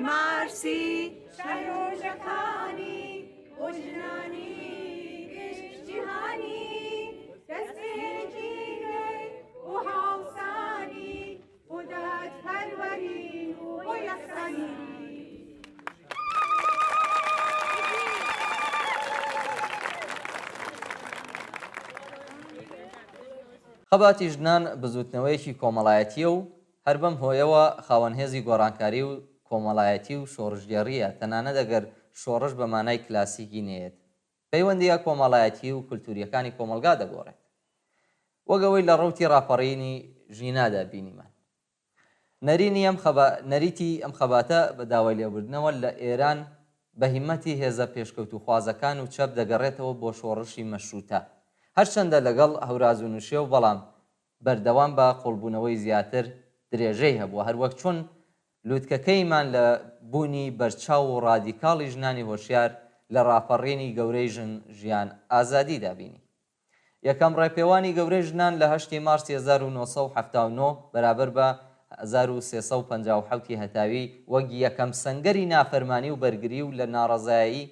مارسی شەرۆژەکانی بۆ ژنانی گشتجیهانی دەستێکی نوێ بۆ هاوسانی بۆ دادپەروەری و بۆ یەکسانی. خەباتی ژنان بزوتنەوەیەکی کۆمەڵایەتیە و هەر بەم هۆیەوە خاوەنهێزی گۆڕانکاری و کۆمەڵایەتی و شۆڕژگێڕیە، تەنانەت ئەگەر شۆڕش بە مانای کلاسیکی نێت پەیوەندیە کۆمەڵایەتی و کولتوریەکانی کۆمەلگا دەگۆڕێت، وەگەوەی لە ڕەوتی ڕاپەڕینی ژینادا بینیمان. نەریتی ئەم خەباتە بە داوای لێبوردنەوە لە ئێران بە هیمەتی هێزە پێشکەوت و خوازەکان و چەپ دەگەڕێتەوە بۆ شۆڕشی مەشروتە، هەرچەندە لەگەڵ هەوراز و نووشێ و بەڵام بەردەوام بە قوڵبوونەوەی زیاتر درێژەی هەبووە، هەروەک چۆن لوتکەکەیمان لە بوونی بەرچاو و ڕادیکاڵی ژنانی هۆشیار لە ڕاپەڕینی گەورەی ژیان ئازادی دابینی. یەکەم ڕێپێوانی گەورەی ژنان لە 8 مارسی 1970 بەرابەر بە 1357 هەتاوی وەک یەکەم سەنگەری نافەرمانی و بەرگری و لە ناڕەزایی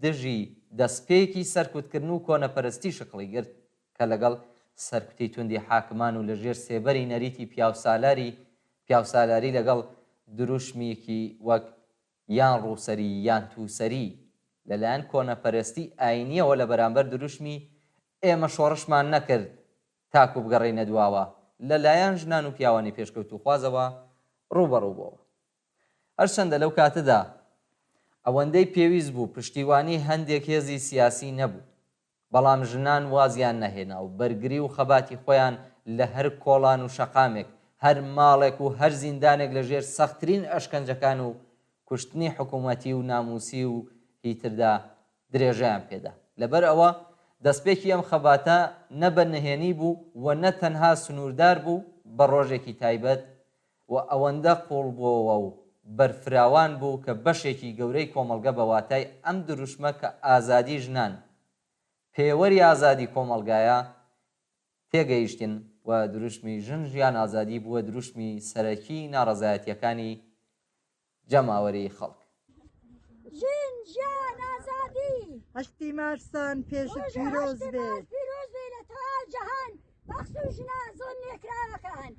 دژی دەستپێکی سەرکوتکردن و کۆنەپەرستی شقڵی گرت کە لەگەڵ سەرکوتی توندی حاکمان و لەژێر سێبەری نەریتی پیاوسالاری لەگەڵ دروشمیەکی وەک یان ڕووسەری یان تووسەری لەلایەن کۆنەپەرستی ئاینیەوە لە بەرامبەر دروشمی ئێمە شۆڕشمان نەکرد تاکو بگەڕێنە دواوە لەلایەن ژنان و پیاوانی پێشکەوت و خوازەوە ڕوبەڕووبەوە. هەرچەندە لەو کاتەدا ئەوەندەی پێویست بوو پشتیوانی هەندێک هێزی سیاسی نەبوو، بەڵام ژنان وازیان نەهێنا و بەرگری و خەباتی خۆیان لە هەر کۆڵان و شەقامێک، هەر ماڵێک و هەر زیندانێک لە ژێر سەختترین ئەشکەنجەکان و کوشتنی حکوومەتی و ناموسی و هیتردا درێژەیان پێدا. لەبەر ئەوە دەستپێکی ئەم خەباتە نە بە نهێنی بوو و نە تەنها سنووردار بوو بە ڕۆژێکی تایبەت و ئەوەندە قوڵ بووەوە و بەرفراوان بوو کە بەشێکی گەورەی کۆمەلگە بە واتای ئەم دروشمە کە ئازادی ژنان پێوەری ئازادی کۆمەلگایە تێگەیشتن و دروشمی ژن ژیان ئازادی بووە دروشمی سەرەکی ناڕەزایەتیەکانی جەماوەری خەڵک. ژن ژیان ئازادی 8 مارسان پێش پیرۆز بێت لە تەواو جەهان بەخش و ژنە زۆن نێکراوەکان.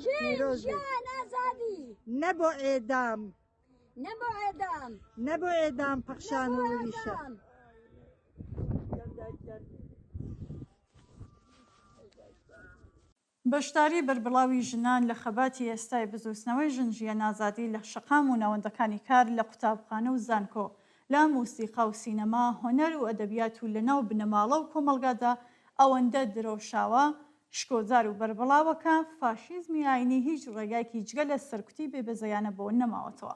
ژن ژیان ئازادی نە بۆ ئێدام نە بۆ ئێدام پەخشان و وریشە. بەشداری بەربڵاوی ژنان لە خەباتی ئێستای بزوستنەوەی ژن ژیان ئازادی لە شەقام و ناوەندەکانی کار لە قوتابخانە و زانکۆ، لە موسیقا و سینەما، هۆنەر و ئەدەبیات و لەناو بنەماڵە و کۆمەلگادا ئەوەندە درەوشاوە شکۆزار و بەربڵاوەکە فاشیزمی ئاینی هیچ ڕێگایکی جگە لە سەرکوتی بێبەزەیانە بۆ نەماوەتەوە.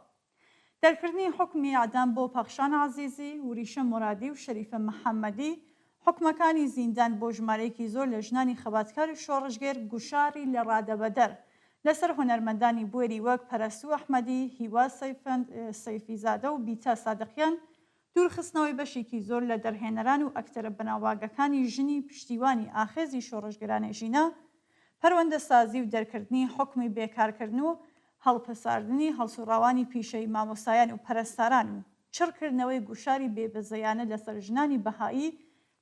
دەرکردنی حکمی ئەعدام بۆ پەخشان عەزیزی، وریشە مورادی و شەریفە محەممەدی، حکومەکانی زیندان بۆ ژمارەیەکی زۆر لە ژنانی خەباتکار و شۆڕژگێر گوشاری لە ڕادەبەدەر لەسەر هۆنەرمەندانی بوێری وەک پەرەستوو ئەحمەدی، هیوا سەیفیزادە و بیتا سادقیان دوورخستنەوەی بەشێکی زۆر لە دەرهێنەران و ئەکتەرە بەناوباگەکانی ژنی پشتیوانی ئاخێزی شۆڕژگەرانی ژینە، پەروەندە سازی و دەرکردنی حکمی بێکارکردن و هەڵپەساردنی هەڵسوڕاوانی پیشەی مامۆستایان و پەرستاران و چڕکردنەوەی گوشاری بێبەزەیانە لەسەر ژنانی بەهایی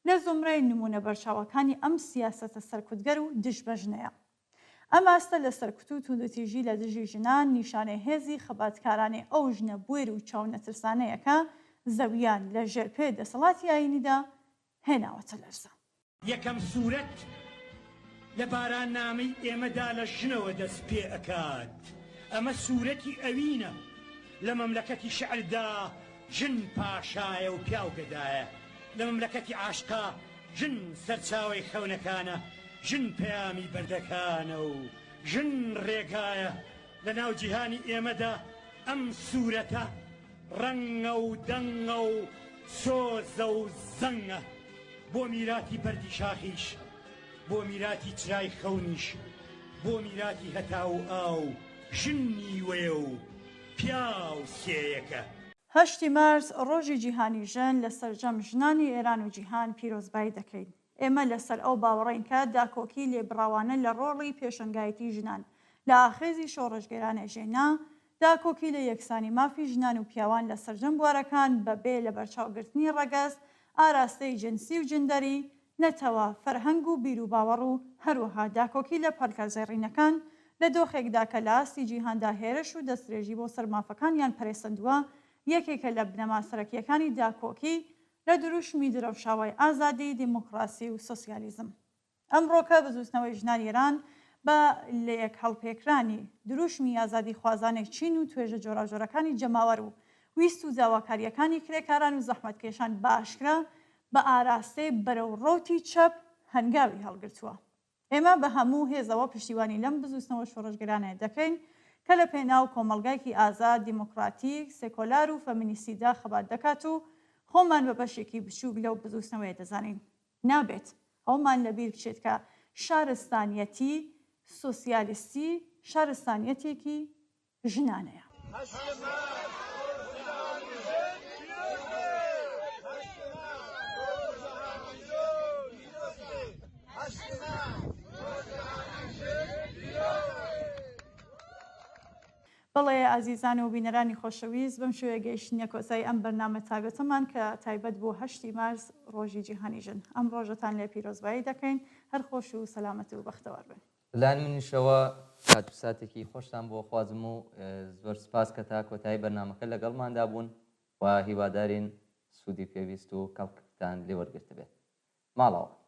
لە زمرەی نمونە بەرچاوەکانی ئەم سیاسەتە سەرکوتگەر و دژ بەژنەیە. ئەم ئاستە لە سەرکوت و توندەتیژی لە دژی ژنان نیشانەی هێزی خەباتکارانەی ئەو ژنە بوێر و چاو نەترسانەیەکە زەویان لە ژێرپێ دەسەڵاتی ئاینیدا هێناوەتە لەرزە. یەکەم سوورەت لە باران نامەی ئێمەدا لە ژنەوە دەست پێ ئەکات. ئەمە سوورەتی ئەوینە لە مەملەکەتی شعردا ژن پاشایە و پیاو گەدایە، لە مەملەکەتی عاشقا ژن سەرچاوی خەونەکانە، ژن پەیامی بەردەکانە و ژن ڕێگایە. لە ناو جیهانی ئێمەدا ئەم سوورەتە ڕەنگە و دەنگە و سۆزە و زەنگە بۆ میراتی بەردی شاخیش، بۆ میراتی چرای خەونیش، بۆ میراتی هەتا و ئاو ژنی وێ و پیاو سێیەکە. 8 مارس ڕۆژی جیهانی ژن لە سەرجەم ژنانی ئێران و جیهان پیرۆزبایی دەکەین. ئێمە لەسەر ئەو باوەڕین کە داکۆکی لێبڕاوانە لە ڕۆڵی پێشنگایەتی ژنان لە ئاخێزی شۆڕژگەرانە ژێنا، داکۆکی لە یەکسانی مافی ژنان و پیاوان لە سەرجەم بوارەکان بەبێ لە بەرچاوگرتنی ڕەگەز، ئاراستەی جنسی و جندەری، نەتەوە فەرهەنگ و بیر و باوەڕ و هەروەها داکۆکی لە پەرکە زێڕینەکان لە دۆخێکدا کە لە ئاستی جیهاندا هێرش و دەستێژی بۆ سەرمافەکانیان پەرێسەندووە، یەکێکە لە بنەما سەرەکیەکانی داکۆکی لە دروشمی درەوشاوای ئازادی، دیموکراسی و سۆسیالیزم. ئەمڕۆکە بزوستنەوەی ژنانی ئێران بە لە یەک هەڵپێکرانی دروشمی ئازادی خوازانەی چین و توێژە جۆراژۆرەکانی جەماوەر و ویست و داواکاریەکانی کرێکاران و زەحمەتکێشان باشکرا بە ئاراستەی بەرەو ڕۆتی چەپ هەنگاوی هەڵگرتووە. ئێمە بە هەموو هێزەوە پشتیوانی لەم بزوستنەوە شۆڕژگەرانە دەکەین کە لە پێناو کۆمەڵگایکی ئازاد، دیموکراتیک، سێکۆلار و فەمینیستیدا خەبات دەکات و خۆمان بە بەشێکی بچووک لەو بزوستنەوەیە دەزانین. نابێت ئەومان لەبیر بچێت کە شارستانیەتی سۆسیالیستی شارستانیەتێکی ژنانەیە. بەڵێ ئازیزان و بینەرانی خۆشەویست، بەم شوێ گەیشتنە کۆزای ئەم بەرنامە تایبەتەمان کە تایبەت بۆ 8 مارس ڕۆژی جیهانی ژن. ئەم ڕۆژەتان لێ پیرۆزبایی دەکەین. هەر خۆش و سەلامەت و بەختەوار بن. لان منیشەوە کاتوساتێکی خۆشتان بۆ خوازم و زۆر سپاس کە تا کۆتایی بەرنامەکە لەگەڵماندا بوون و هیوادارین سوودی پێویست و کەڵکتان لێوەرگرت بێت. ماڵەوە.